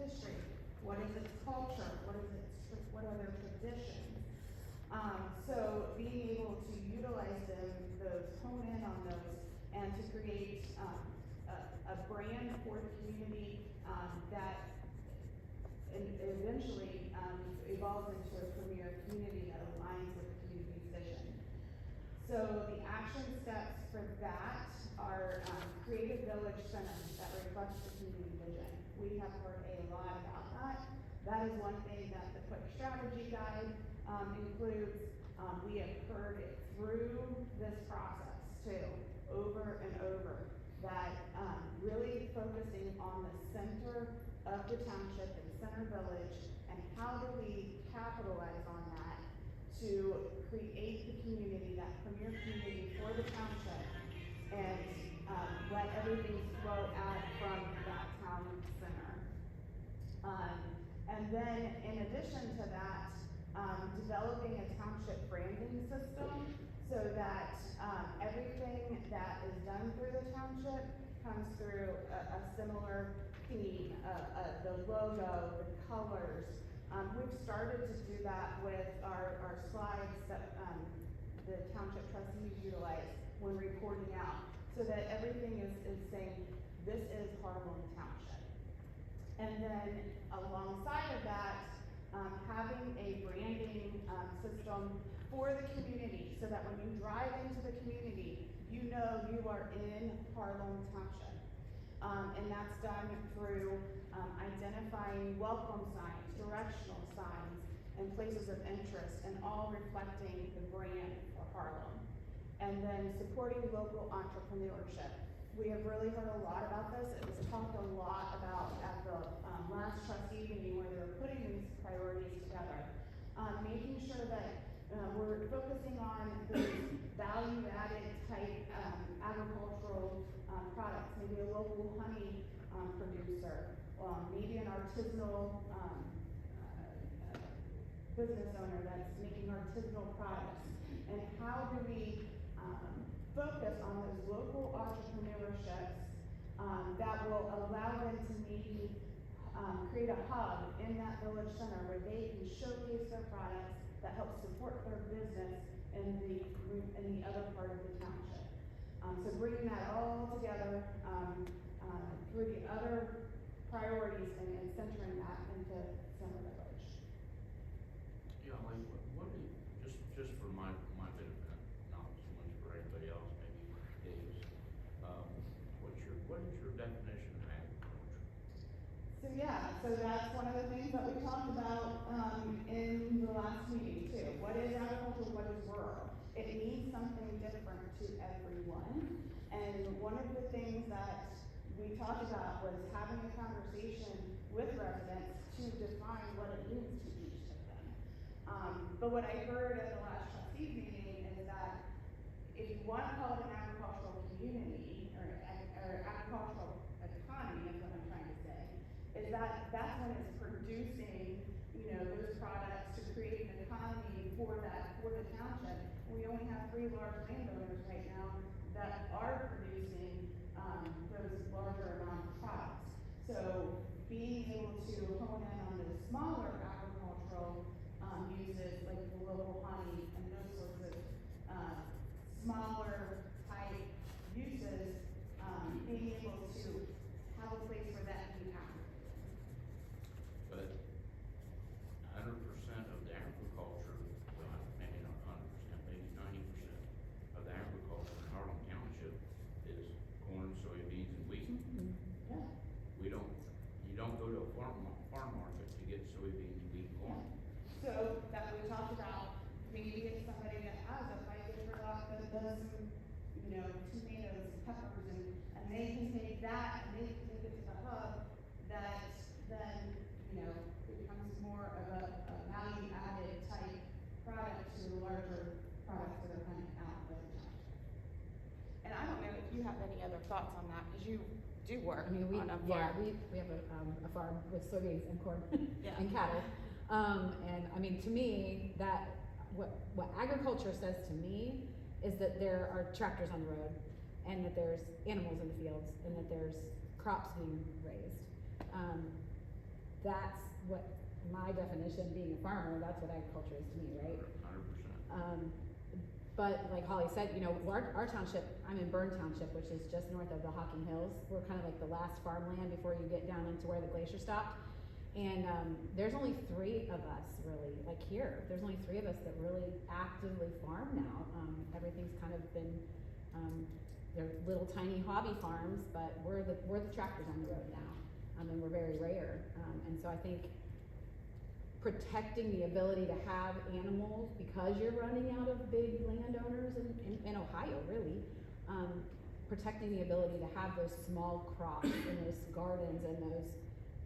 S3: history? What is its culture? What are their traditions? So being able to utilize those, hone in on those, and to create, a brand for the community, that eventually, evolves into a premier community that aligns with the community's vision. So the action steps for that are, create a village center that reflects the community vision. We have heard a lot about that. That is one thing that the quick strategy guide, includes. We have heard it through this process too, over and over, that, really focusing on the center of the township and center village, and how do we capitalize on that to create the community, that premier community for the township, and, let everything flow out from that town center. And then in addition to that, developing a township branding system so that, everything that is done through the township comes through a similar theme, the logo, the colors. We've started to do that with our slides that, the township trustees utilize when reporting out, so that everything is saying, this is Harlem Township. And then alongside of that, having a branding, system for the community, so that when you drive into the community, you know you are in Harlem Township. And that's done through, identifying welcome signs, directional signs, and places of interest, and all reflecting the brand for Harlem. And then supporting local entrepreneurship. We have really heard a lot about this. It was talked a lot about at the, last trustee meeting where they were putting these priorities together. Making sure that, we're focusing on those value-added type, agricultural, products, maybe a local honey, producer, maybe an artisanal, business owner that's making artisanal products. And how do we, focus on those local entrepreneurships, that will allow them to maybe, create a hub in that village center where they can showcase their products that help support their business in the other part of the township. So bringing that all together, through the other priorities and centering that into center village.
S4: Yeah, like, what do you, just for my benefit, not so much for anybody else, maybe Dave's, what is your definition of agriculture?
S3: So yeah, so that's one of the things that we talked about, in the last meeting too. What is agriculture, what is rural? It means something different to everyone. And one of the things that we talked about was having a conversation with residents to define what it means to each of them. But what I heard at the last trustee meeting is that if you want to call it an agricultural community, or agricultural economy is what I'm trying to say, is that that's when it's producing, those products to create an economy for the township. We only have 3 large landowners right now that are producing, those larger amount of products. So being able to hone in on the smaller agricultural, uses, like the local honey and those sorts of, smaller type uses, being able to have a place where that can happen.
S4: But 100% of the agriculture, well, maybe not 100%, maybe 90% of the agriculture in Harlem Township is corn, soybeans, and wheat.
S3: Yeah.
S4: You don't go to a farm market to get soybeans, wheat, and corn.
S3: So that we talked about, maybe it's somebody that has a 5-acre lot that does some, tomatoes, peppers, and they can take that and they can take it to the hub, that then, becomes more of a value-added type product to the larger products that are coming out of the township. And I don't know if you have any other thoughts on that, because you do work
S6: I mean,
S3: on a farm.
S6: we have a farm with soybeans and corn
S3: Yeah.
S6: and cattle. And I mean, to me, what agriculture says to me is that there are tractors on the road, and that there's animals in the fields, and that there's crops being raised. that's what my definition, being a farmer, that's what agriculture is to me, right?
S2: 100%.
S6: But like Holly said, you know, our township, I'm in Byrne Township, which is just north of the Hocking Hills. We're kind of like the last farmland before you get down into where the glacier stopped. And, there's only 3 of us really, like here, there's only 3 of us that really actively farm now. Everything's kind of been, they're little tiny hobby farms, but we're the tractors on the road now. And we're very rare. And so I think protecting the ability to have animals because you're running out of big landowners in Ohio, really. Protecting the ability to have those small crops and those gardens and those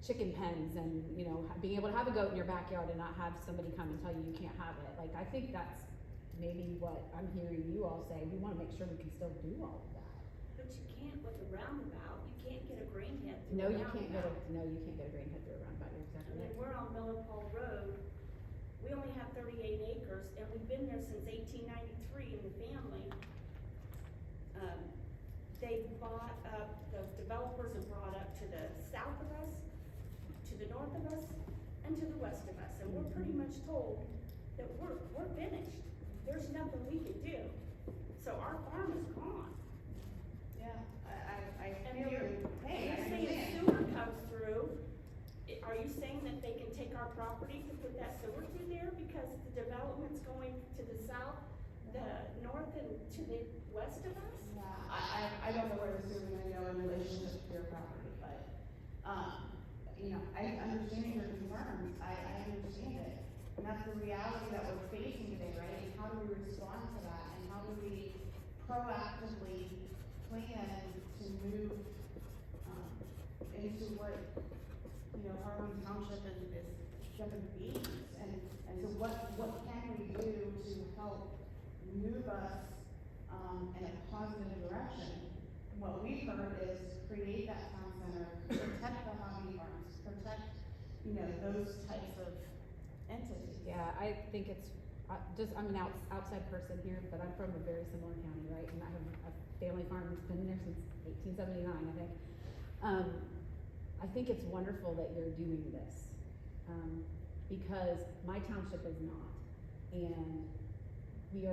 S6: chicken pens and, you know, being able to have a goat in your backyard and not have somebody come and tell you you can't have it. Like, I think that's maybe what I'm hearing you all say. We wanna make sure we can still do all of that.
S12: But you can't with a roundabout, you can't get a grain head through
S6: No,
S12: a
S6: you can't get
S12: roundabout.
S6: a grain head through a roundabout, you're
S12: I
S6: exactly
S12: mean,
S6: right.
S12: we're on Miller Paul Road, we only have 38 acres, and we've been there since 1893 in the family. They bought up, the developers have brought up to the south of us, to the north of us, and to the west of us, and we're pretty much told that we're finished. There's nothing we can do, so our farm is gone.
S3: Yeah, I
S12: And
S3: feel
S12: you're,
S3: your pain,
S12: you're
S3: I
S12: saying
S3: understand.
S12: sewer comes through, are you saying that they can take our property to put that sewer through there because the development's going to the south, the north and to the west of us?
S3: Yeah, I don't know where the sewer is gonna go in relationship to your property, but, you know, I understand your concerns, I understand it. And that's the reality that we're facing today, right? And how do we respond to that, and how do we proactively plan to move, into what, you know, Harlan Township is gonna be? And so what can we do to help move us, in a positive direction? What we've heard is create that town center, protect the hobby farms, protect, you know, those types of entities.
S6: Yeah, I think it's, I'm an outside person here, but I'm from a very similar county, right? And I have a family farm that's been there since 1879, I think. I think it's wonderful that you're doing this, because my township is not. And we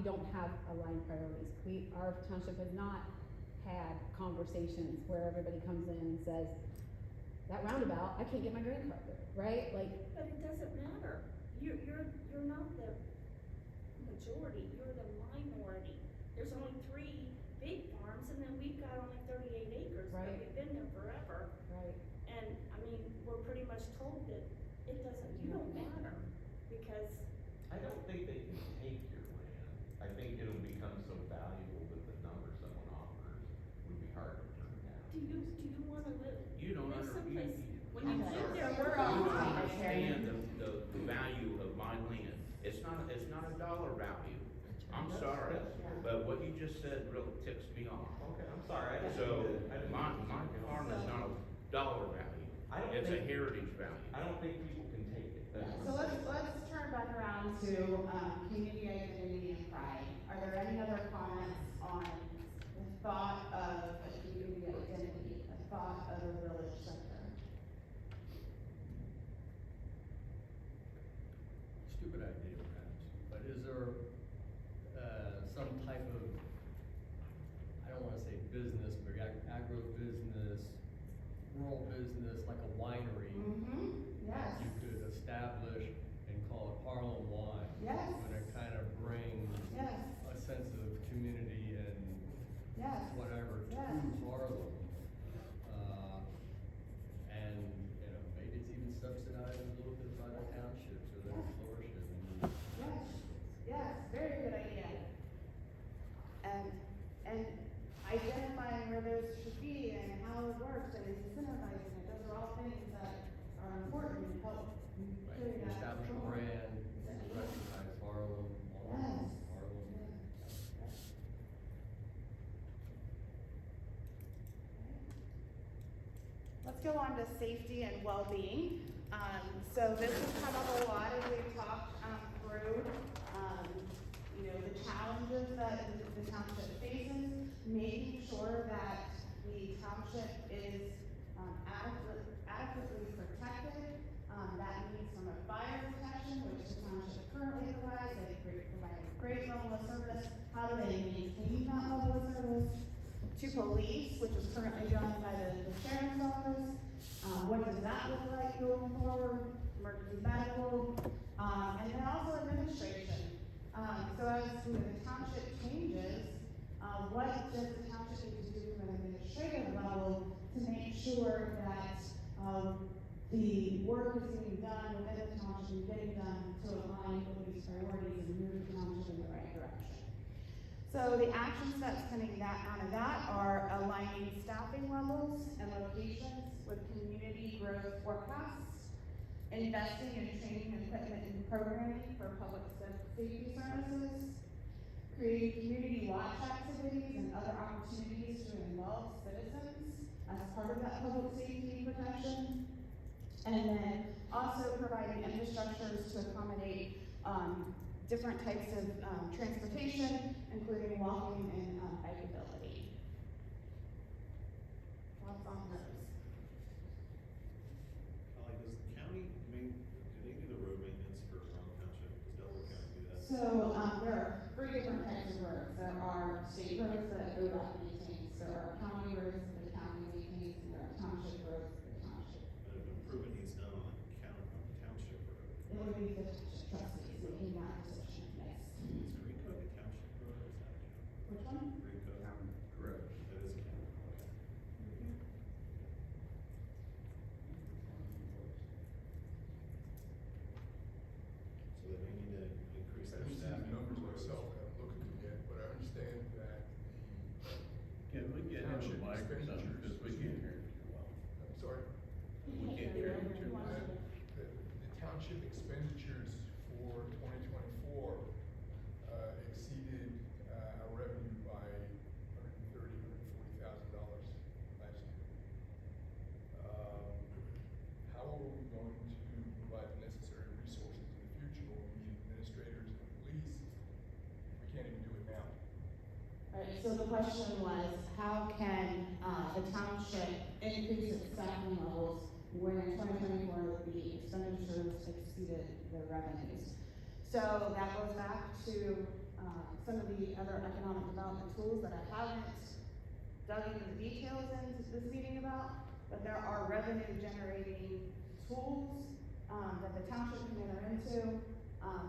S6: don't have aligned priorities. Our township has not had conversations where everybody comes in and says, that roundabout, I can't get my grain cart through, right? Like,
S12: But it doesn't matter, you're not the majority, you're the minority. There's only 3 big farms, and then we've got only 38 acres, but
S6: Right.
S12: we've been there forever.
S6: right,
S12: And, I mean, we're pretty much told that you don't matter, because
S2: I don't think they can take your land. I think it'll become so valuable that the number someone offers would be hard to turn down.
S12: do you wanna live,
S4: You don't
S12: live someplace, when
S3: I'm
S12: you live
S3: sorry.
S12: there,
S3: So we're
S12: you're
S3: all
S4: You don't
S3: on.
S4: understand the value of my land. It's not a dollar value. I'm sorry, but what you just said really ticks me off.
S2: Okay, I'm sorry, I didn't
S4: So,
S2: mean to- I didn't
S4: my
S2: mean to-
S4: farm is not a dollar value.
S2: I don't
S4: It's a
S2: think-
S4: heritage value.
S2: I don't think people can take it. That's
S3: So
S2: what I'm
S3: let's turn back around to, community identity and pride. Are there any other comments on the thought of a community identity, a thought of a village center?
S5: Stupid idea, perhaps, but is there, some type of, I don't wanna say business, but agro-business, rural business, like a winery?
S3: Mm-hmm, yes,
S5: You could establish and call it Harlem Wine.
S3: Yes.
S5: And it kind of brings
S3: yes,
S5: a sense of community and
S3: yes.
S5: whatever to
S3: Yes.
S5: Harlem. And, you know, maybe it's even subsidized a little bit by the township, so that it flourishes and.
S3: Yes, yes, very good idea. And identifying where those should be and how it works and incentivizing it, those are all things that are important to help carry that
S5: Establish a
S3: forward.
S5: brand, recognize Harlem,
S3: Yes.
S5: Harlem.
S3: Let's go on to safety and well-being. So this has come up a lot as we've talked, through, you know, the challenges that the township faces, making sure that the township is, adequately protected. That means from a fire protection, which the township currently provides, they provide a great level of service. How do they maintain that level of service? To police, which is currently done by the sheriff's office. What does that look like going forward? Emergency medical, and then also administration. So as the township changes, what does the township need to do from an administrative level to make sure that, the work is being done within the township and getting done to align with these priorities and move the township in the right direction? So the action steps coming out of that are aligning staffing levels and locations with community growth forecasts, investing in training equipment and programming for public safety services, creating community watch activities and other opportunities to involve citizens as part of that public safety protection, and then also providing infrastructures to accommodate different types of transportation, including walking and bikeability. Thoughts on those?
S7: Holly, does the county, do they do the road maintenance for Ronald Township? Does Delaware County do that?
S3: So, there are three different types of roads. There are state roads that ODOT maintains, there are county roads that the county maintains, and there are township roads that the township.
S7: But if improvement needs done on the township road,
S3: It would be the trustees making that decision, yes.
S7: is Green Cook a township road or is that a county?
S3: Which one?
S7: Green Cook?
S10: Correct.
S7: That is a county, okay. So they may need to increase
S11: I
S7: their
S11: haven't seen
S7: staffing.
S11: the numbers myself, I haven't looked at them yet, but I understand that
S10: Can we get him a
S11: Township
S10: mic or something,
S11: expenditures.
S10: because we can't hear you too well.
S11: I'm sorry,
S10: We can't hear you too well.
S11: the township expenditures for 2024 exceeded our revenue by $140,000 last year. How are we going to provide the necessary resources in the future when we need administrators and police? We can't even do it now.
S3: Alright, so the question was, how can, the township increase its staffing levels when in 2024 the expenditures exceeded the revenues? So that goes back to, some of the other economic development tools that I haven't dug into the details into this meeting about, but there are revenue generating tools, that the township can enter into,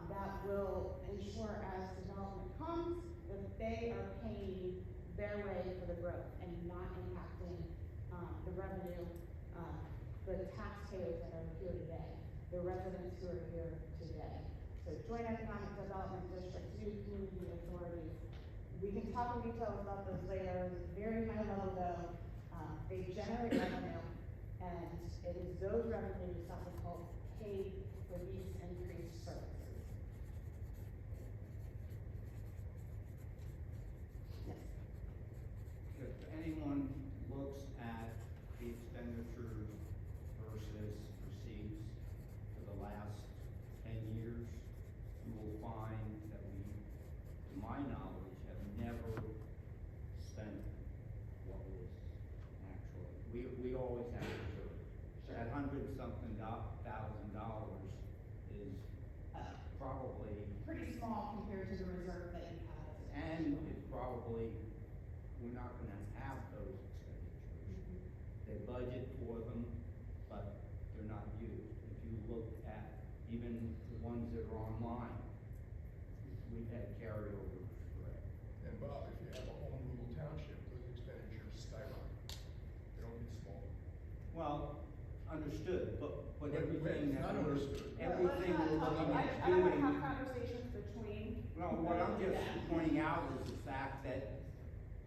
S3: that will ensure as development comes, that they are paying their way for the growth and not impacting, the revenue, the taxpayers that are here today, the residents who are here today. So joint economic development districts, new community authorities, we can talk in details about those later, very high level though, they generate revenue, and it is those revenues that will help pay for these increased services. Yes.
S8: If anyone looks at the expenditures versus receipts for the last 10 years, you will find that we, to my knowledge, have never spent what was actually, we always have reserve. That $100-something thousand is probably,
S3: Pretty small compared to the reserve that you have.
S8: and it's probably, we're not gonna have those expenditures. They budget for them, but they're not used. If you look at even the ones that are online, we've had carryovers for it.
S11: And Bob, if you have a home rule township, those expenditures skyrocket. They don't get smaller.
S8: Well, understood, but
S11: Wait,
S8: everything
S11: it's
S8: that
S11: not
S8: we're,
S11: understood.
S8: everything we're looking at
S3: I don't wanna have
S8: doing.
S3: conversations between.
S8: No, what I'm just pointing out is the fact that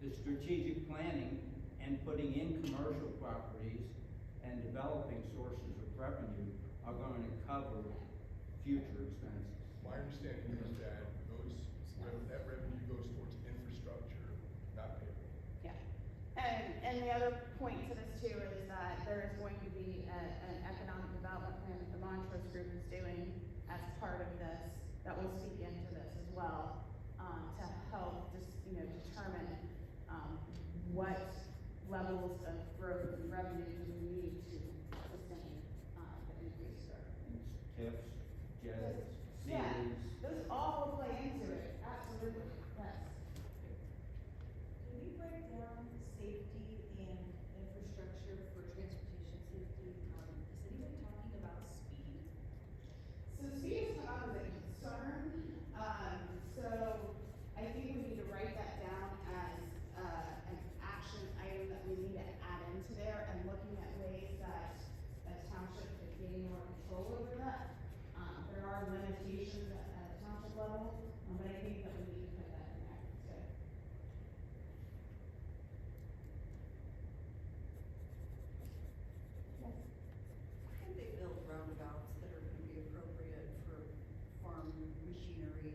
S8: the strategic planning and putting in commercial properties and developing sources of revenue are going to cover future expenses.
S11: My understanding is that that revenue goes towards infrastructure, not payroll.
S3: Yeah, and the other point to this too is that there is going to be an economic development plan that the Montrose Group is doing as part of this, that will speak into this as well, to help just, determine, what levels of growth and revenue do we need to sustain, the increased growth.
S8: Tips, jets,
S3: Yeah,
S8: ceilings.
S3: those all play into it, absolutely, yes.
S12: Can we break down safety and infrastructure for transportation safety? Is anybody talking about speed?
S3: So speed has come up as a concern, so I think we need to write that down as, an action item that we need to add into there and looking at ways that a township could gain more control over that. There are limitations at a township level, but I think that we need to put that in there too. Yes.
S13: Why can't they build roundabouts that are gonna be appropriate for farm machinery?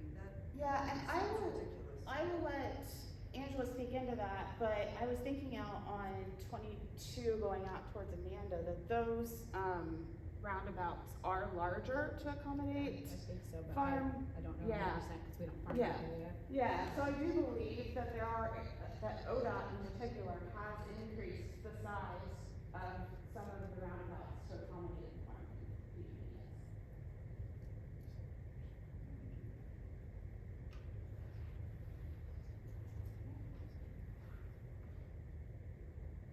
S3: Yeah, and I
S13: seems
S3: will,
S13: ridiculous.
S3: I will let Angela speak into that, but I was thinking out on 22 going out towards Amanda, that those, roundabouts are larger to accommodate.
S6: I think so, but
S3: farm-
S6: I don't know
S3: yeah.
S6: 100% because we don't farm
S3: Yeah.
S6: that area.
S3: Yeah, so I do believe that there are, that ODOT in particular has increased the size of some of the roundabouts to accommodate farm units.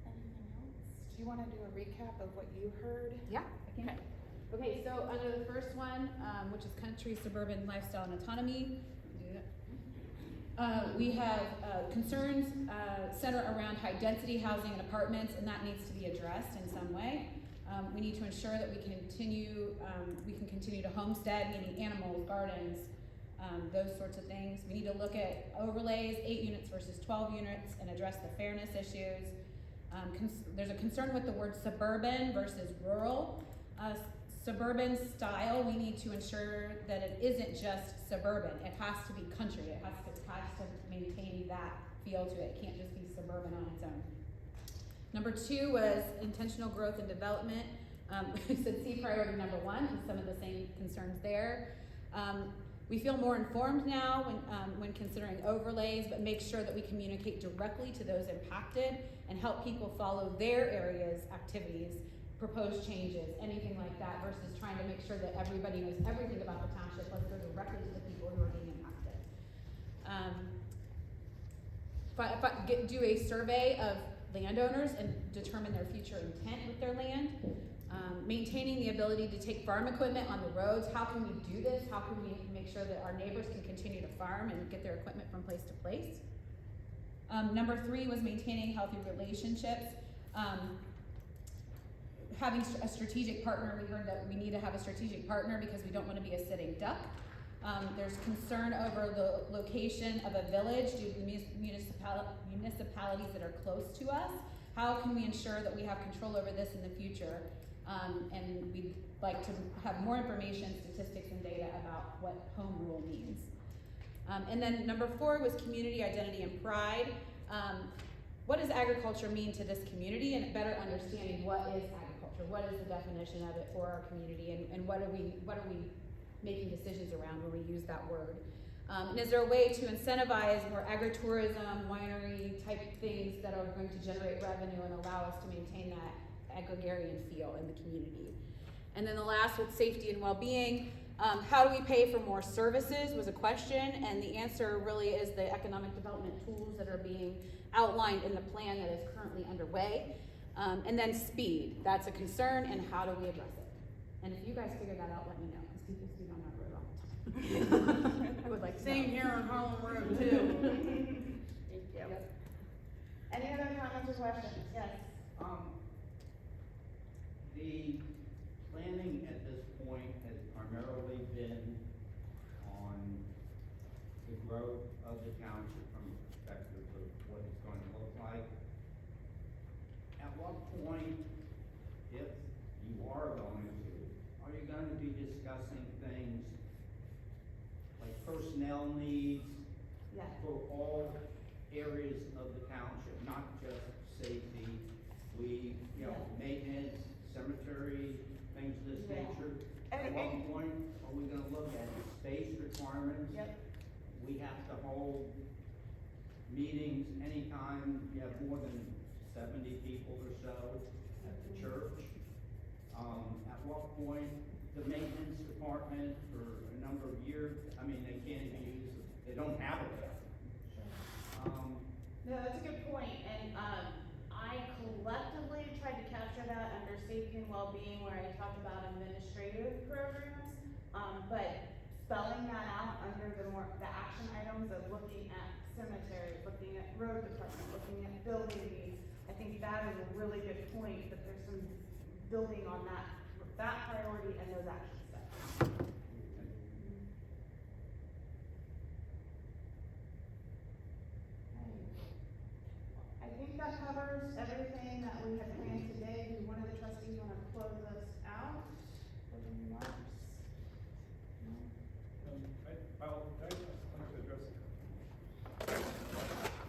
S3: Anything else? Do you wanna do a recap of what you heard?
S6: Yeah, I can. Okay, so under the first one, which is country, suburban lifestyle and autonomy, do that. We have concerns center around high density housing and apartments, and that needs to be addressed in some way. We need to ensure that we can continue to homestead, meaning animals, gardens, those sorts of things. We need to look at overlays, 8 units versus 12 units, and address the fairness issues. There's a concern with the word suburban versus rural. Suburban style, we need to ensure that it isn't just suburban. It has to be country. It has to maintain that feel to it. It can't just be suburban on its own. Number 2 was intentional growth and development. We said see priority number 1, and some of the same concerns there. We feel more informed now when considering overlays, but make sure that we communicate directly to those impacted and help people follow their area's activities, proposed changes, anything like that, versus trying to make sure that everybody knows everything about the township. Let's go directly to the people who are being impacted. Do a survey of landowners and determine their future intent with their land. Maintaining the ability to take farm equipment on the roads. How can we do this? How can we make sure that our neighbors can continue to farm and get their equipment from place to place? Number 3 was maintaining healthy relationships. Having a strategic partner, we heard that we need to have a strategic partner because we don't want to be a sitting duck. There's concern over the location of a village due to municipalities that are close to us. How can we ensure that we have control over this in the future? And we'd like to have more information, statistics, and data about what home rule means. And then number 4 was community identity and pride. What does agriculture mean to this community, and better understanding what is agriculture? What is the definition of it for our community, and what are we making decisions around when we use that word? And is there a way to incentivize more agritourism, winery type things that are going to generate revenue and allow us to maintain that agrarian feel in the community? And then the last with safety and well-being. How do we pay for more services was a question, and the answer really is the economic development tools that are being outlined in the plan that is currently underway. And then speed, that's a concern, and how do we address it? And if you guys figure that out, let me know, because people speed on that road all the time. I would like to know.
S1: Same here on Harlem Road too.
S3: Yep. Any other comments or questions? Yes.
S8: The planning at this point has primarily been on the growth of the township from the perspective of what it's going to look like. At what point, if you are going to, are you going to be discussing things like personnel needs
S3: Yeah.
S8: for all areas of the township, not just safety, maintenance, cemetery, things of this
S3: Yeah.
S8: nature?
S3: And-
S8: At what point are we gonna look at space requirements?
S3: Yep.
S8: We have to hold meetings anytime you have more than 70 people or so at the church. At what point, the maintenance department for a number of years, I mean, they can't even use, they don't have a bathroom.
S3: No, that's a good point, and, I collectively tried to capture that under safety and well-being where I talked about administrative programs. But spelling that out under the action items of looking at cemeteries, looking at road department, looking at building needs, I think that is a really good point, that there's some building on that priority and those action steps. I think that covers everything that we had planned today. Do one of the trustees wanna close us out with any remarks? No?
S5: I'd like to address it.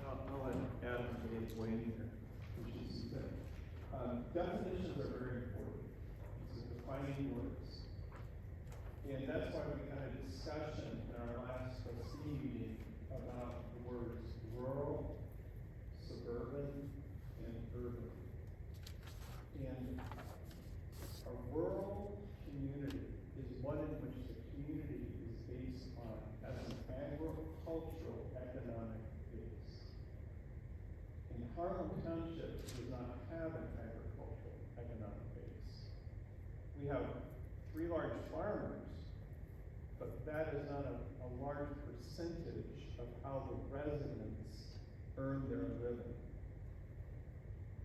S14: I'll let Adam weigh in here, which is that, definitions are very important. It's defining words. And that's why we had a discussion in our last trustee meeting about the words rural, suburban, and urban. And a rural community is one in which the community is based on as an agricultural economic base. And Harlem Township does not have an agricultural economic base. We have 3 large farmers, but that is not a large percentage of how the residents earn their living.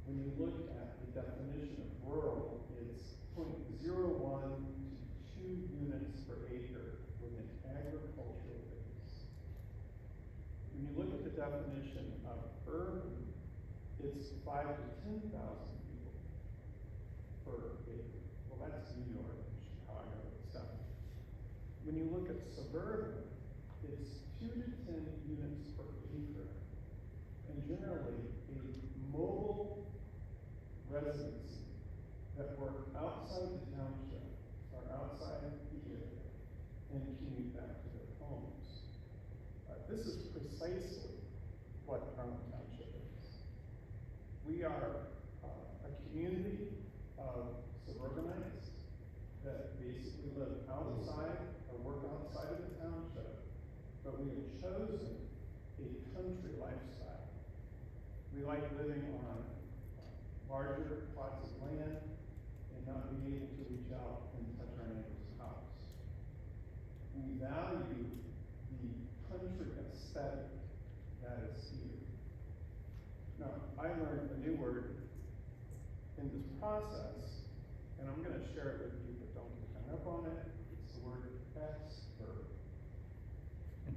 S14: When you look at the definition of rural, it's 0.01 to 2 units per acre with an agricultural base. When you look at the definition of urban, it's 5 to 10,000 people per acre. Well, that's New York, Chicago, etc. When you look at suburban, it's 2 to 10 units per acre. And generally, a mobile residents that work outside the township or outside the area and commute back to their homes. This is precisely what Harlem Township is. We are a community of suburbanites that basically live outside or work outside of the township, but we have chosen a country lifestyle. We like living on larger plots of land and not being able to reach out and touch our neighbor's house. We value the country aesthetic that is here. Now, I learned a new word in this process, and I'm gonna share it with you, but don't get hung up on it. It's the word expert.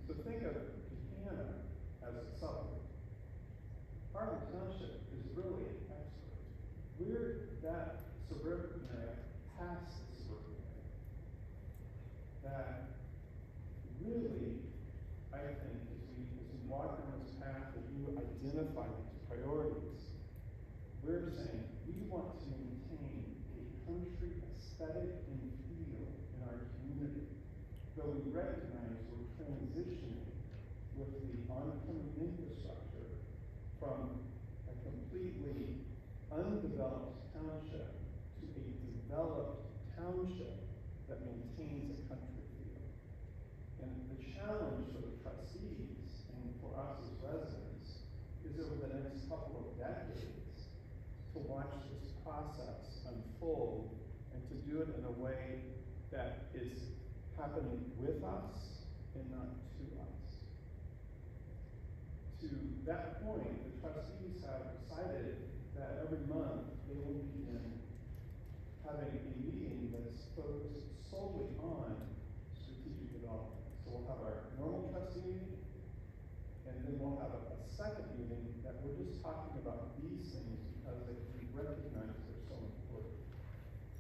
S14: So think of Buchanan as a suburb. Harlem Township is really an expert. We're that suburban area past the suburban area that really, I think, as we walk on this path that you identify these priorities, we're saying we want to maintain a country aesthetic and feel in our community, though we recognize we're transitioning with the oncoming infrastructure from a completely undeveloped township to a developed township that maintains a country feel. And the challenge for the trustees and for us as residents is over the next couple of decades to watch this process unfold and to do it in a way that is happening with us and not to us. To that point, the trustees have decided that every month they will begin having a meeting that's focused solely on strategic development. So we'll have our normal trustee meeting, and then we'll have a second meeting that we're just talking about these things because we recognize they're so important.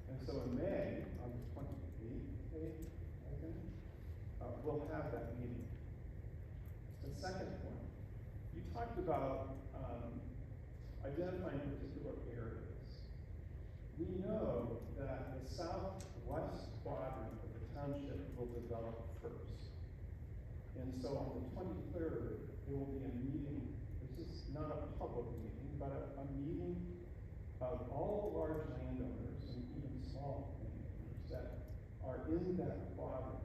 S14: And so in May, on the 28th, I think, we'll have that meeting. The second point, you talked about identifying particular areas. We know that the southwest quadrant of the township will develop first. And so on the 23rd, there will be a meeting. This is not a public meeting, about a meeting of all the large landowners and even small landowners that are in that quadrant,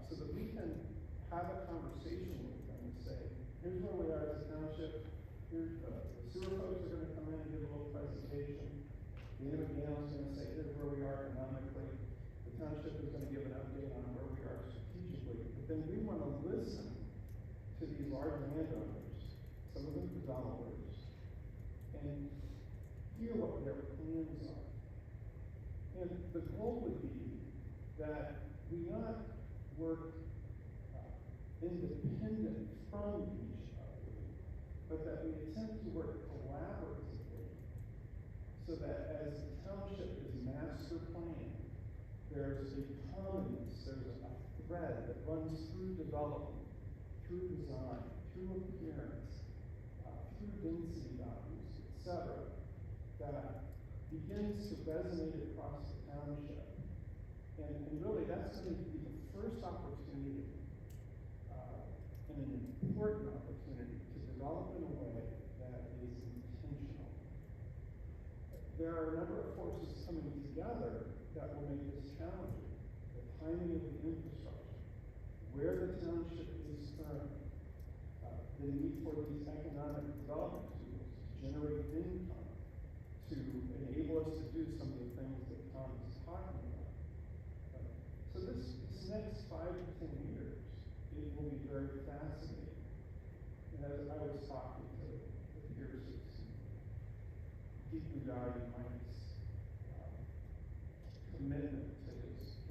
S14: so that we can have a conversation with them and say, here's where we are as a township, here's, the sewer folks are gonna come in and give a little presentation, Dana McGann's gonna say, here's where we are economically, the township is gonna give an update on where we are strategically, but then we wanna listen to these large landowners, some of them developers, and hear what their plans are. And the goal would be that we not work independent from each other, but that we attempt to work collaboratively so that as the township is master planned, there's a commonness, there's a thread that runs through development, through design, through appearance, through density values, etc., that begins to resonate across the township. And really, that's going to be the first opportunity and an important opportunity to develop in a way that is intentional. There are a number of forces coming together that will make this challenging. The timing of the infrastructure, where the township is currently, the need for these economic development tools to generate income, to enable us to do some of the things that Tom is talking about. So this next 5 to 10 years, it will be very fascinating. And as I was talking to the Pierces, deeply value Mike's commitment to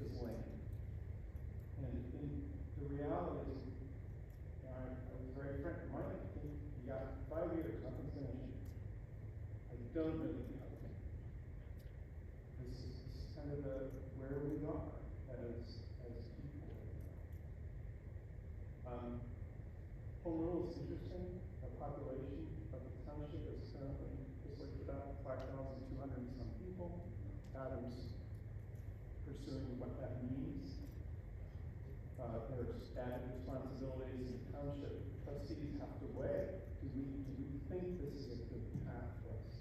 S14: his land. And the reality is, I was very frank, Mike, I think you got 5 years, nothing's gonna change. I don't know the outcome. This is kind of where we are as people. Home rule is interesting. The population of the township is currently, just like about 5,200 and some people. Adam's pursuing what that means. There's added responsibilities in township. Trustees have to weigh. Do we think this is a good path for us?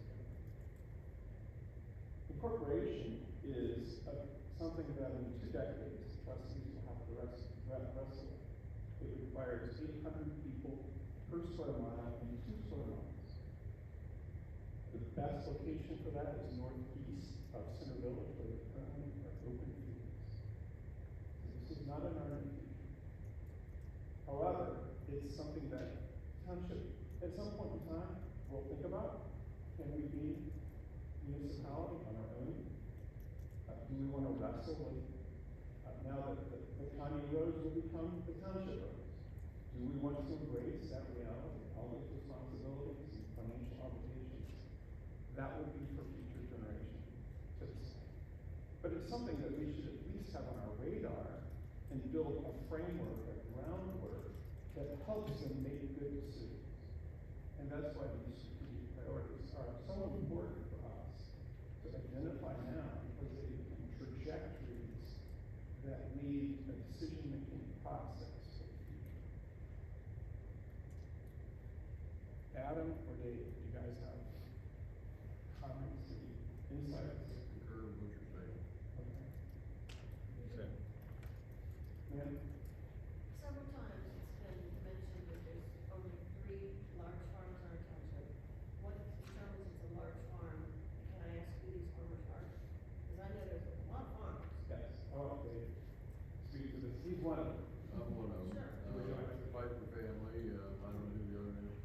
S14: Incorporation is something that in 2 decades, trustees will have to wrestle with. It requires 800 people per square mile and 2 square miles. The best location for that is northeast of Center Village, where there currently are open fields. This is not an urban feature. However, it's something that township, at some point in time, will think about. Can we be municipality on our own? Do we want to wrestle with, now that the county roads will become the township roads? Do we want to embrace that reality, all those responsibilities and financial obligations? That will be for future generations to decide. But it's something that we should at least have on our radar and build a framework, a groundwork that helps them make good decisions. And that's why these strategic priorities are so important for us to identify now, because they become trajectories that lead a decision-making process for the future. Adam or Dave, do you guys have comments, insights?
S10: Concur with what you're saying.
S14: Okay. Ma'am?
S12: Several times it's been mentioned that there's only 3 large farms in our township. What determines it's a large farm? Can I ask who these farmers are? Because I know there's a lot of farms.
S14: Yes. Oh, Dave. Speak to this. He's one of them.
S10: I'm one of them.
S12: Sure.
S10: Piper family, I don't know who the other is,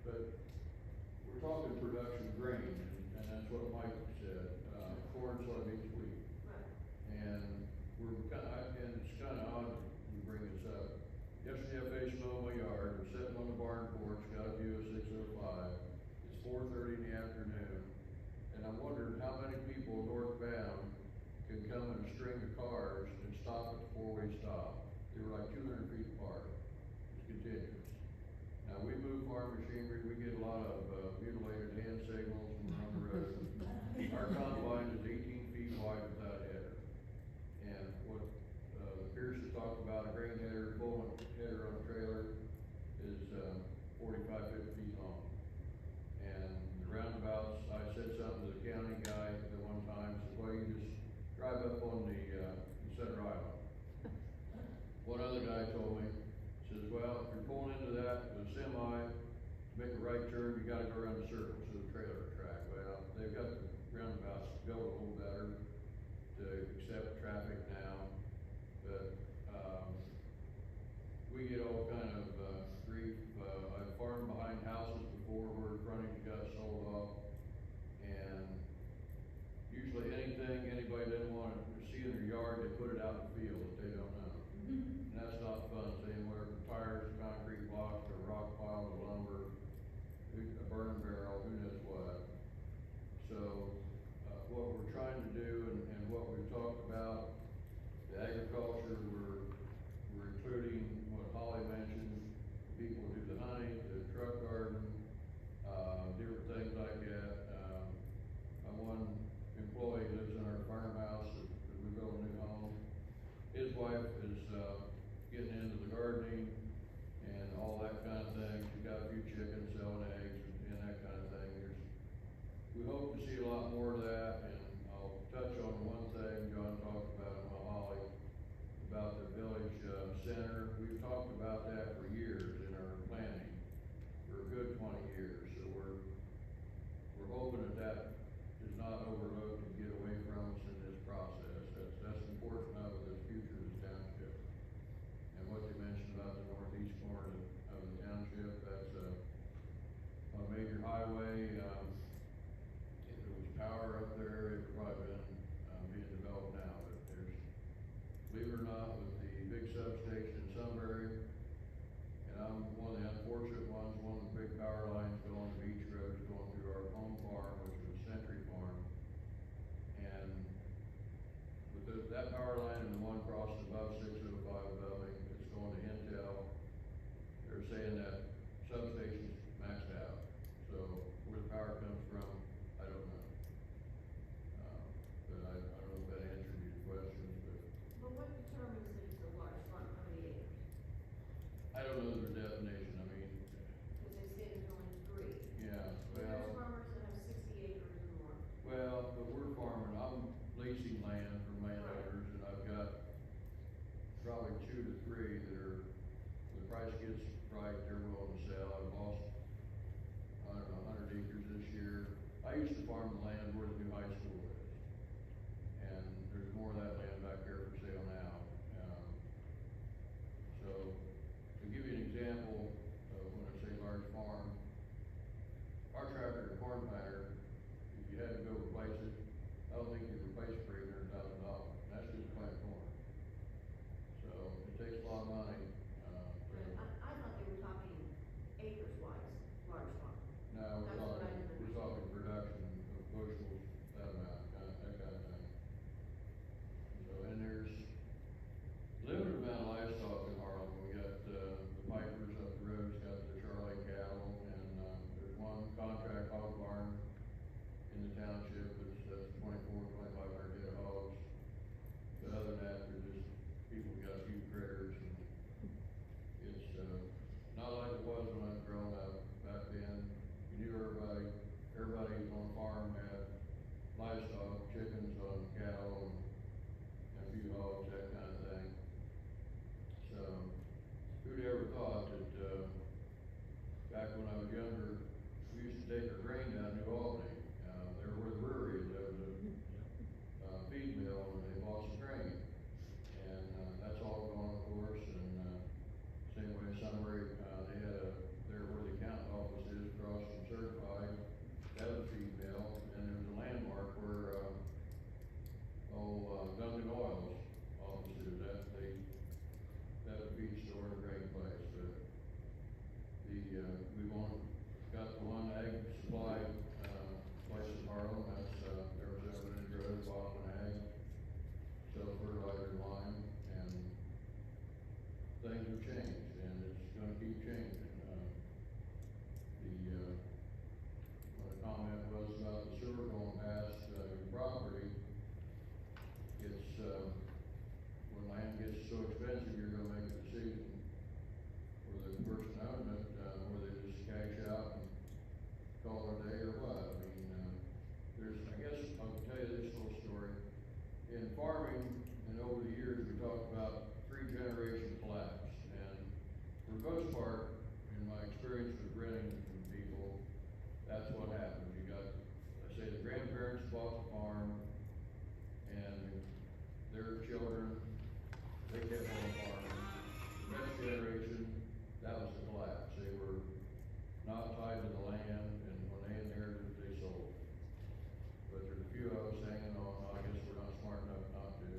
S10: but we're talking production grain, and that's what Mike said, corn, soybeans, wheat.
S12: Right.
S10: And and it's kinda odd that you bring this up. Yesterday I faced mowing my yard, I'm sitting on the barn porch, got a view of 605, it's 4:30 in the afternoon, and I'm wondering how many people northbound can come in a string of cars and stop at the 4-way stop. They were like 200 feet apart, it's continuous. Now, we move farm machinery, we get a lot of mutilated hand signals when we're on the road. Our combine is 18 feet wide without a header. And what, Pierce has talked about, a grain header, pulling a header on a trailer is, 45, 50 feet long. And roundabouts, I said something to the county guy at one time, said, well, you just drive up on the center aisle. One other guy told me, says, well, if you're pulling into that with a semi, to make a right turn, you gotta go around the circle to the trailer track. Well, they've got the roundabouts built a little better to accept traffic now, but, we get all kind of, grief. I've farmed behind houses before where frontage got sold off, and usually anything anybody doesn't want to see in their yard, they put it out in the field that they don't know. And that's not fun, it's anywhere from tires, concrete blocks, to rock pile, to lumber, a burn barrel, who knows what. So, what we're trying to do and what we've talked about, the agriculture, we're including what Holly mentioned, people who do the honey, the truck garden, different things like that. My one employee lives in our farmhouse that we built a new home. His wife is, getting into the gardening and all that kind of thing. She's got a few chickens, selling eggs and that kind of thing. We hope to see a lot more of that, and I'll touch on one thing John talked about, Holly, about the village, center. We've talked about that for years in our planning, for a good 20 years, so we're hoping that is not overlooked and get away from us in this process. That's important enough of the future of the township. And what you mentioned about the northeast corner of the township, that's a major highway. If there was power up there, it would probably been, being developed now, but there's, believe it or not, with the big substation in Sunbury, and I'm one of the unfortunate ones, one of the big power lines going to Beach Road is going through our home farm, which was Century Farm. And with that power line and the one crossing above 605 above me, it's going to Intel. They're saying that substation's maxed out. So where the power comes from, I don't know. But I don't know if that answered your questions, but
S12: But what determines that it's a large farm, how many acres?
S10: I don't know their definition. I mean,
S12: Because they say there's only 3.
S10: yeah,
S12: There's
S10: well,
S12: farmers that have 60 acres or more.
S10: well, but we're farming, I'm leasing land from landowners, and I've got probably 2 to 3 that are, when the price gets right, they're willing to sell. I've lost, I don't know, 100 acres this year. I used to farm the land where the new high school is, and there's more of that land back there for sale now. So, to give you an example of when I say large farm, our tractor and corn planter, if you had to go replace it, I don't think you'd replace it for $800,000. That's just plant corn. So, it takes a lot of money,
S12: I thought they were talking acres wise, large farm.
S10: no,
S12: That's what I didn't
S10: we're talking production of bushels, that amount, that kind of thing. So, and there's limited amount of livestock in Harlem. We got, the Pipers up the road's got the Charlie cattle, and, there's one contract hog barn in the township, that's 2,500 head of hogs. But other than that, there's just, people got a few critters, and it's, not like it was when I was growing up. Back then, you knew everybody on the farm had livestock, chickens, cattle, and a few hogs, that kind of thing. So, who'd ever thought that, back when I was younger, we used to take our grain down to New Albany, there where the brewery is, there was a feed mill, and they bought some grain. And, that's all gone, of course, and, same way in Sunbury, they had there where the accountant office is, across from Certified, that was a feed mill, and there was a landmark where, Dunkin' Oil's office is, that was a feed store and a grain place, but we got the one ag supply in farming, and over the years, we talked about 3-generation collapse, and for the most part, in my experience with renting from people, that's what happened. You got, let's say the grandparents bought the farm, and their children, they kept on farming. The next generation, that was the collapse. They were not tied to the land, and when they inherited, they sold. But there's a few of us hanging on. I guess we're not smart enough not to.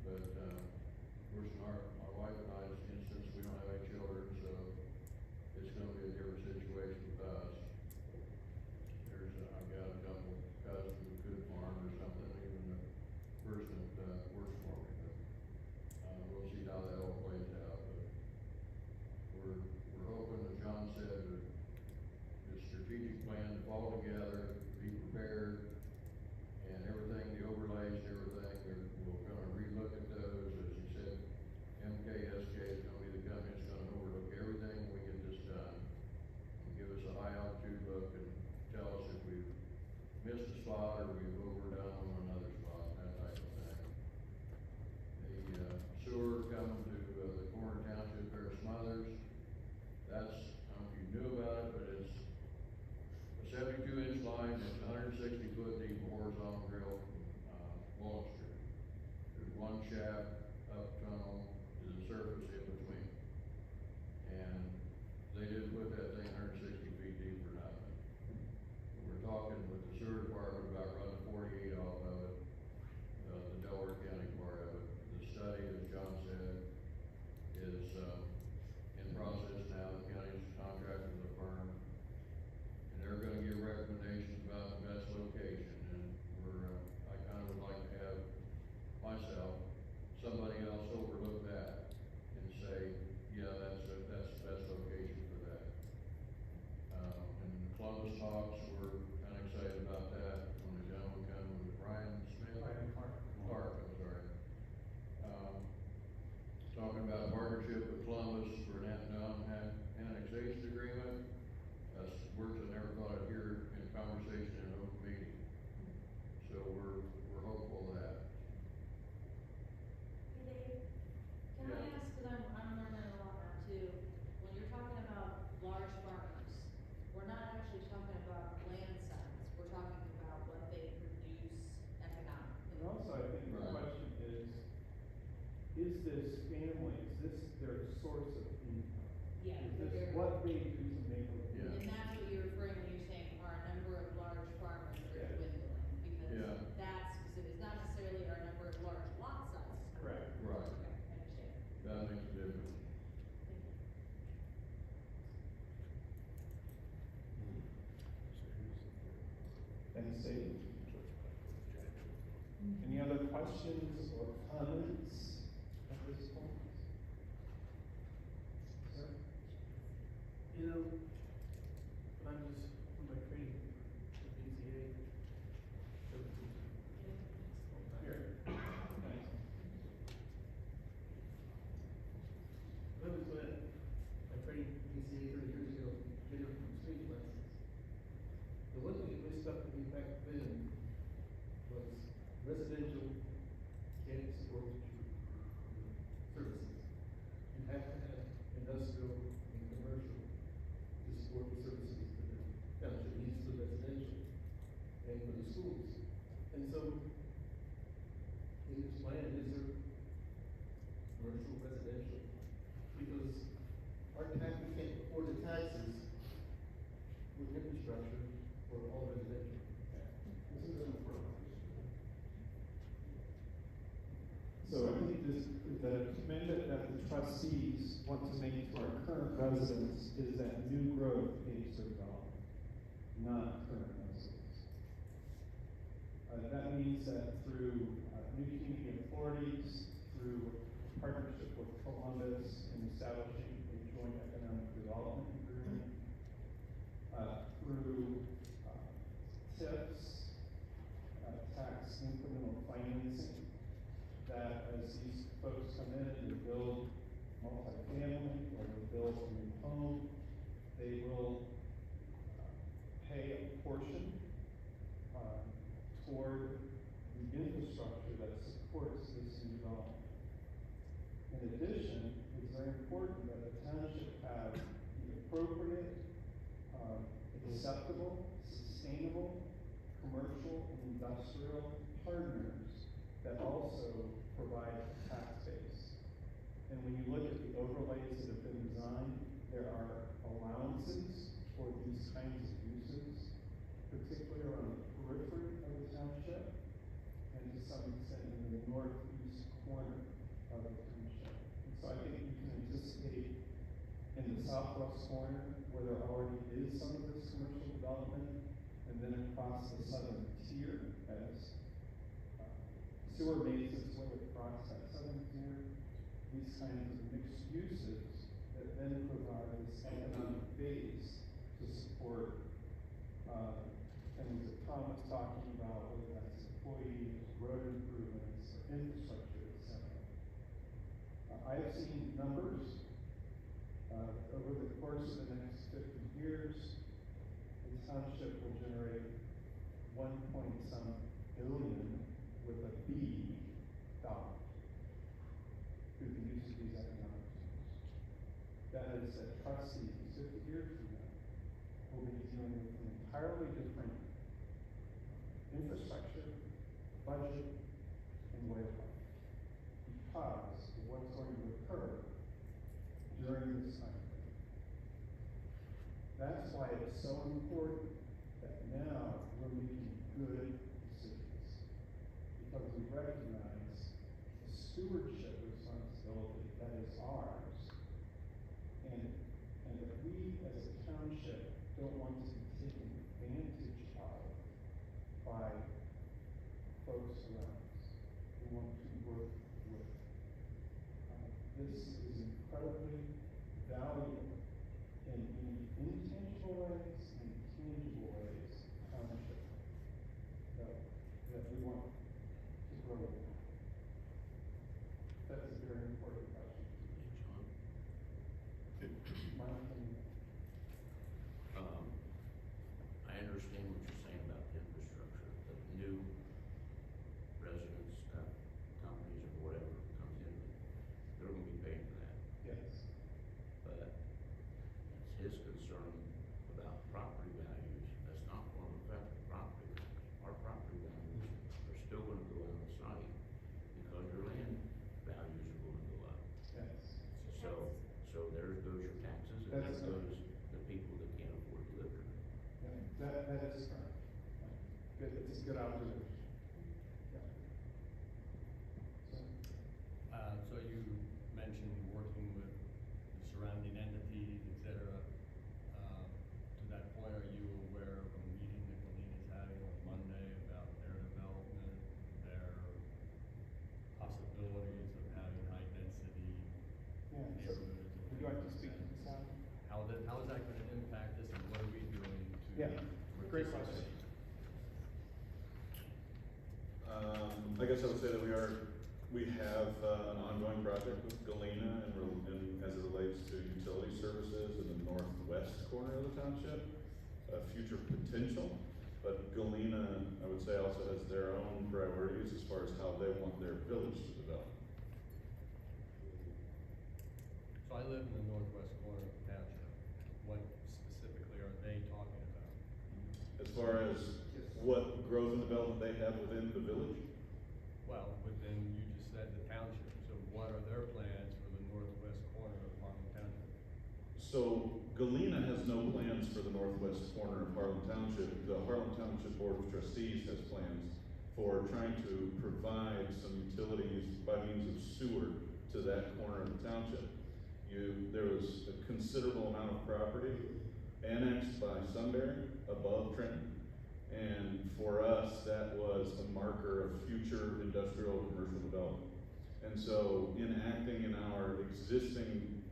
S10: But, of course, in my wife and I's instance, we don't have any children, so it's gonna be a different situation with us. I've got a couple cousins who could farm or something, even the person that, works for me, but, we'll see how that all plays out, but we're hoping, as John said, that the strategic plan to fall together, be prepared, and everything, the overlays, and everything, we're gonna relook at those, as you said, MKSK is gonna be the company that's gonna overlook everything when we get this done, and give us a high altitude look and tell us if we've missed a spot or we've overdone on another spot, that type of thing. The, sewer coming to, the corner township, there are Smothers, that's, I don't know if you knew about it, but it's a 72-inch line, it's 160 foot deep horizontal drill from, Walnut Street. There's one shaft up tunnel to the surface in between. And they didn't put that thing 160 feet deep for nothing. We're talking with the sewer department about running 48 off of it, the Delaware County part of it. The study, as John said, is, in process now. The county's contracted with a firm, and they're gonna give recommendations about the best location, and I kinda would like to have myself, somebody else overlook that and say, yeah, that's the best location for that. And Columbus Hawks, we're kinda excited about that, when the gentleman comes with Brian Smith.
S14: Brian Clark.
S10: Clark, I'm sorry. Talking about a partnership with Columbus for an annexation agreement. That's words I never thought I'd hear in conversation in an open meeting. So we're hopeful of that.
S12: Hey Dave, can I
S10: Yeah.
S12: ask, cause I'm learning a lot now too, when you're talking about large farms, we're not actually talking about land size, we're talking about what they produce economically.
S14: And also, I think the
S10: Right.
S14: question is this family, is this their source of income?
S12: Yeah,
S14: Is
S12: they're
S14: this
S12: very-
S14: what they do to make a
S10: Yeah.
S12: And that's what you're referring when you're saying our number of large farmers are
S14: Yeah.
S12: dwindling, because
S10: Yeah.
S12: that's specific, it's not necessarily our number of large lot sizes.
S14: Correct.
S10: Right.
S12: Okay, I understand.
S10: That makes a difference.
S12: Thank you.
S14: Thanks, Dave. Any other questions or comments at this point? Sir?
S9: You know, when I was on my training with BCA,
S14: Here. Nice.
S9: when I was doing my training with BCA 30 years ago, video from stage lessons, the one thing that really stuck with me back then was residential can't support services. You have to have industrial and commercial to support the services that the township needs for residential and for the schools. And so, in this plan, is there commercial, residential? Because our tax, we can't afford the taxes with infrastructure for all residential. This is an important.
S14: So I think this, the commitment that the trustees want to make to our current residents is that new growth pays their development, not current residents. That means that through, new community authorities, through partnership with Columbus and establishing a joint economic development agreement, through, TIFs, tax incremental financing, that as these folks come in and build multifamily or they build a new home, they will pay a portion toward infrastructure that supports this new development. In addition, it's very important that the township have the appropriate, acceptable, sustainable, commercial, and industrial partners that also provide a tax base. And when you look at the overlays that have been designed, there are allowances for these kinds of uses, particularly around the periphery of the township, and to some extent in the northeast corner of the township. And so I think you can anticipate in the southwest corner, where there already is some of this commercial development, and then across the southern tier, as sewer makes its way across that southern tier, these kinds of mixed uses that then provide this economic base to support things that Tom was talking about, whether that's employees, road improvements, or infrastructure, et cetera. I have seen numbers over the course of the next 50 years, the township will generate 1.some billion with a B dollars through the use of these economic tools. That is, that trustees 50 years from now will be dealing with an entirely different infrastructure, budget, and way of life because of what's going to occur during this time frame. That's why it's so important that now we're making good decisions, because we recognize the stewardship responsibility that is ours, and that we as a township don't want to be taken advantage of by folks around us. We want to work with. This is incredibly valuable in intangible ways and tangible ways, township, that we want to grow. That's a very important question. My opinion.
S10: I understand what you're saying about the infrastructure, the new residents, companies or whatever comes in, they're gonna be paying for that.
S14: Yes.
S10: But it's his concern about property values, that's not gonna affect the property values. Our property values are still gonna go on the site because your land values are gonna go up.
S14: Yes.
S10: So there goes your taxes, and there
S14: That's
S10: goes the people that can't afford to live there.
S14: Yeah, that is correct. Good, it's a good observation. Yeah.
S5: So you mentioned working with the surrounding entities, et cetera. To that point, are you aware of a meeting that Galina's having on Monday about their development, their possibilities of having high density
S14: Yeah.
S5: neighborhoods?
S14: Would you like to speak to this, Alan?
S5: How is that gonna impact us, and what are we doing to?
S14: Yeah,
S5: to
S14: great
S5: participate?
S14: question.
S7: I guess I would say that we have an ongoing project with Galena and as it relates to utility services in the northwest corner of the township, future potential. But Galena, I would say, also has their own priorities as far as how they want their village to develop.
S5: So I live in the northwest corner of the township. What specifically are they talking about?
S7: As far as what growth and development they have within the village,
S5: Well, within, you just said the township, so what are their plans for the northwest corner of Harlem Township?
S7: so Galena has no plans for the northwest corner of Harlem Township. The Harlem Township Board of Trustees has plans for trying to provide some utilities by means of sewer to that corner of the township. There was a considerable amount of property annexed by Sunbury above Trenton. And for us, that was a marker of future industrial commercial development. And so in acting in our existing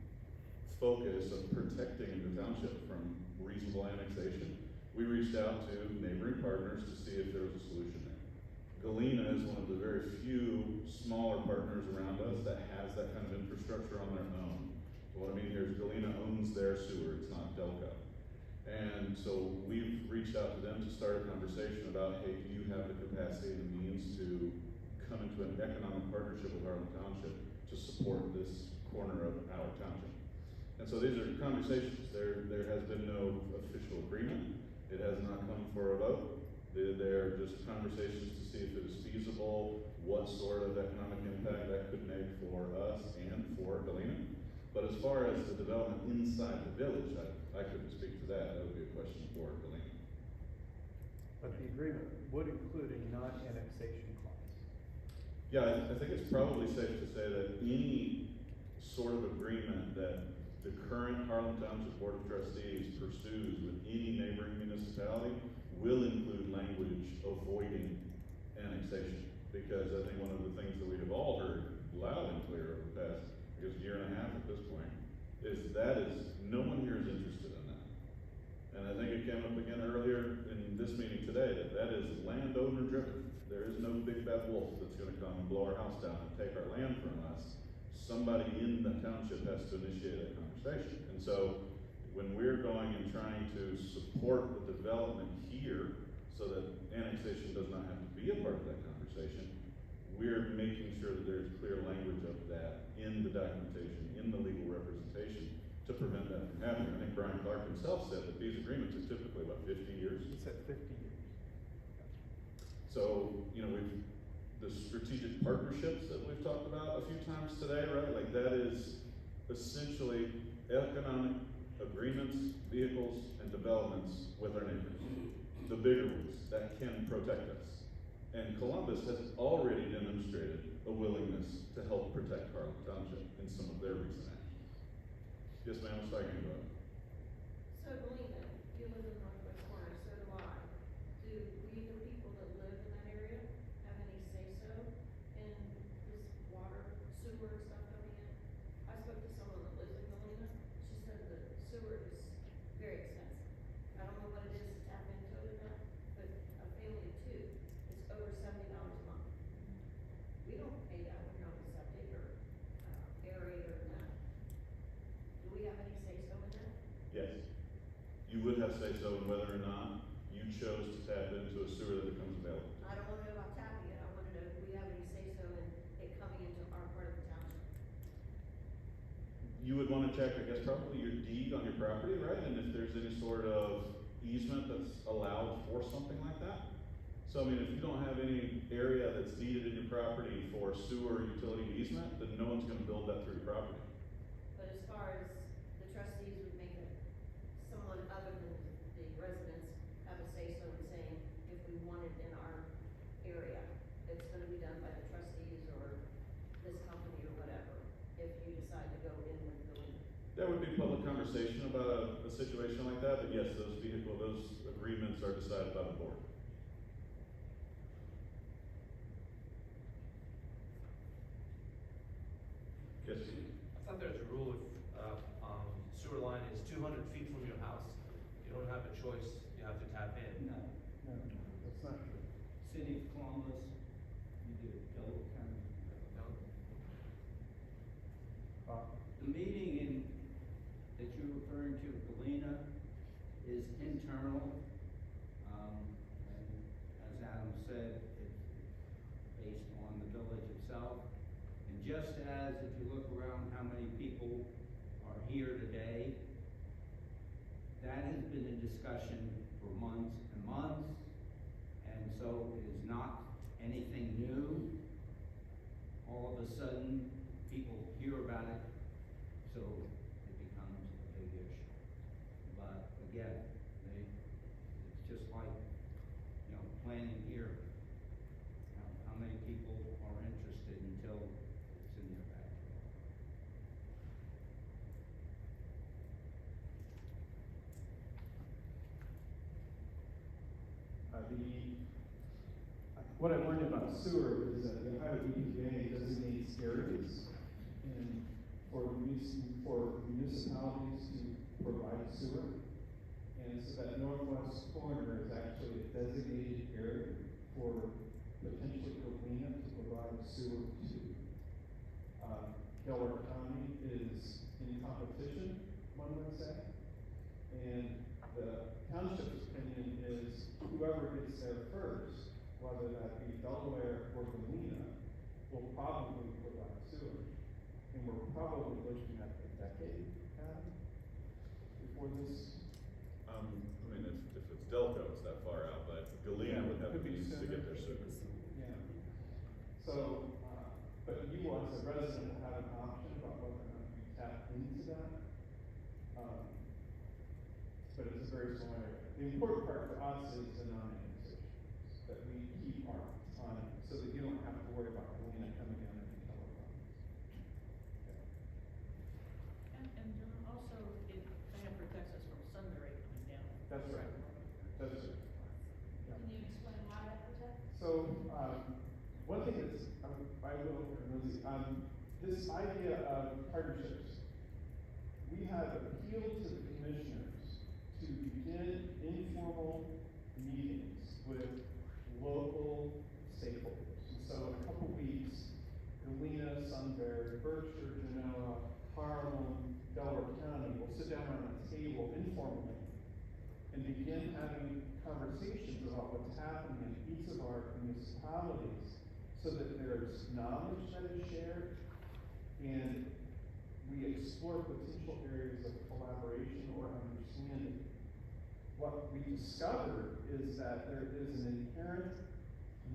S7: focus of protecting the township from reasonable annexation, we reached out to neighboring partners to see if there was a solution there. Galena is one of the very few smaller partners around us that has that kind of infrastructure on their own. So what I mean here is Galena owns their sewer, it's not Delco. And so we've reached out to them to start a conversation about, hey, do you have the capacity and the means to
S15: come into an economic partnership with Harlan Township to support this corner of our township. And so these are conversations. There has been no official agreement. It has not come for a vote. They're just conversations to see if it is feasible, what sort of economic impact that could make for us and for Galena. But as far as the development inside the village, I couldn't speak to that. That would be a question for Galena.
S14: But the agreement would include a non-annexation clause.
S15: Yeah, I think it's probably safe to say that any sort of agreement that the current Harlan Township Board of Trustees pursues with any neighboring municipality will include language avoiding annexation. Because I think one of the things that we have all heard loud and clear over the past, I guess, year and a half at this point, is no one here is interested in that. And I think it came up again earlier in this meeting today, that is landowner driven. There is no big bad wolf that's gonna come and blow our house down and take our land from us. Somebody in the township has to initiate that conversation. And so, when we're going and trying to support the development here, so that annexation does not have to be a part of that conversation, we're making sure that there's clear language of that in the documentation, in the legal representation, to prevent that from happening. I think Brian Clark himself said that these agreements are typically, what, 50 years?
S14: He said 50 years.
S15: So, the strategic partnerships that we've talked about a few times today, right? Like that is essentially economic agreements, vehicles, and developments with our neighbors. The bigger ones that can protect us. And Columbus has already demonstrated a willingness to help protect Harlan Township in some of their recent actions. Yes, ma'am, what's talking about?
S12: So Galena, you live in Northwest Corner, so do I. Do we, the people that live in that area, have any say-so in this water, sewer and stuff coming in? I spoke to someone that lives in Galena, she said the sewer is very expensive. I don't know what it is to tap into it or not, but a family of two, it's over $70 a month. We don't pay that when you're on the septic or aerator and that. Do we have any say-so in that?
S15: Yes. You would have say-so in whether or not you chose to tap into a sewer that becomes available.
S12: I don't wanna know about tapping it, I wanna know if we have any say-so in it coming into our part of the township.
S15: You would wanna check, I guess, probably your deed on your property, right? And if there's any sort of easement that's allowed for something like that. So, if you don't have any area that's deeded in your property for sewer or utility easement, then no one's gonna build that through your property.
S12: But as far as the trustees would make it, someone other than the residents have a say-so in saying, if we want it in our area, it's gonna be done by the trustees or this company or whatever, if you decide to go in with Galena.
S15: There would be public conversation about a situation like that, but yes, those agreements are decided by the board. Yes.
S16: I thought there was a rule if, sewer line is 200 feet from your house, you don't have a choice, you have to tap in.
S8: No,
S14: No, that's not true.
S8: City of Columbus, you do, Delaware County.
S16: No?
S8: The meeting that you're referring to, Galena, is internal. And as Adam said, it's based on the village itself. And just as if you look around how many people are here today, that has been in discussion for months and months. And so it is not anything new. All of a sudden, people hear about it, so it becomes a big issue. But again, it's just like, planning here. How many people are interested until it's in their backyard?
S14: What I learned about sewer is that the Ohio EPA designates areas for municipalities to provide sewer. And so that northwest corner is actually a designated area for potentially Galena to provide sewer to. Delaware County is in competition, one would say. And the township's opinion is whoever gets there first, whether that be Delaware or Galena, will probably provide sewer. And we're probably looking at a decade, before this.
S15: I mean, if it's Delco, it's that far out, but Galena would have
S14: Could be
S15: means to
S14: sooner.
S15: get their sewer.
S14: Yeah. So, but you as a resident will have an option about whether or not you tap into that. But it's a very small area. The important part for us is the non-annexations, that we keep our time, so that you don't have to worry about Galena coming in and telephones.
S1: And also, it kind of protects us from Sunbury coming down.
S14: That's right. That's right. Yeah.
S12: Can you explain why that protects?
S14: So, one thing that's, I will, Lindsay, this idea of partnerships, we have appealed to the commissioners to begin informal meetings with local stakeholders. And so in a couple weeks, Galena, Sunbury, Berkshire, Genoa, Harlem, Delaware County will sit down around a table informally and begin having conversations about what's happening in each of our municipalities so that there's knowledge that is shared and we explore potential areas of collaboration or understanding. What we discovered is that there is an inherent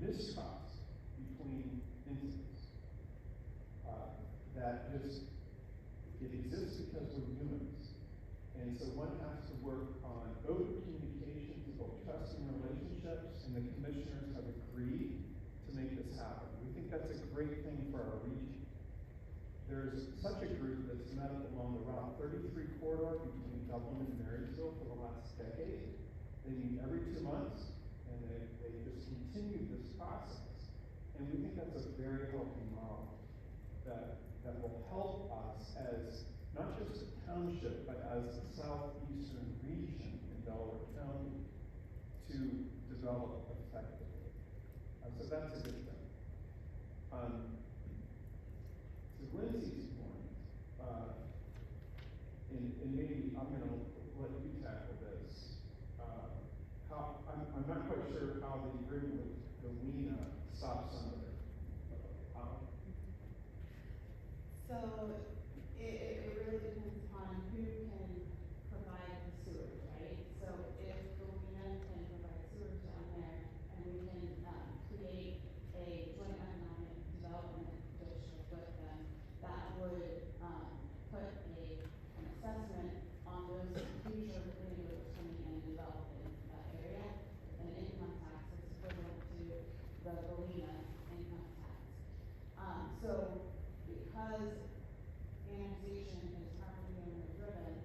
S14: mistrust between entities. That just, it exists because we're humans. And so one has to work on open communication to build trusting relationships, and the commissioners have agreed to make this happen. We think that's a great thing for our region. There's such a group that's met along the Route 33 corridor between Dublin and Marysville for the last decade. They meet every 2 months, and they just continue this process. And we think that's a very healthy model that will help us as not just a township, but as the southeastern region in Delaware County to develop effectively. So that's a good thing. To Lindsay's point, and maybe I'm gonna let you tackle this. I'm not quite sure how the agreement with Galena stops Sunbury.
S3: So it really depends upon who can provide the sewers, right? So if Galena can provide sewers down there and we can create a joint economic development district with them, that would put an assessment on those future neighbors coming in and developing that area, an income tax that's equivalent to the Galena income tax. So because annexation is property owner driven,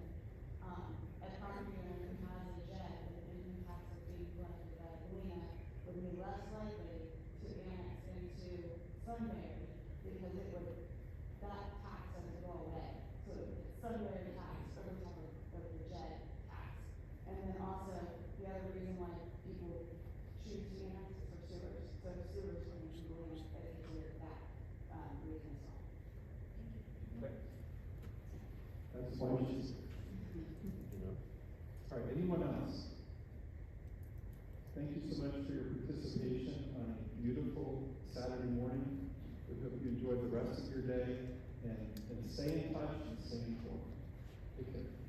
S3: a property owner who has a jet with income tax that's being collected by Galena would be less likely to annex into Sunbury because that tax doesn't go away. So it's Sunbury tax over top of the jet tax. And then also, the other reason why people choose to annex is for sewers. So if sewers coming from Galena, that is that reason as well.
S14: That's why she's. All right, anyone else? Thank you so much for your participation on a beautiful Saturday morning. We hope you enjoy the rest of your day and stay in touch and stay informed. Take care.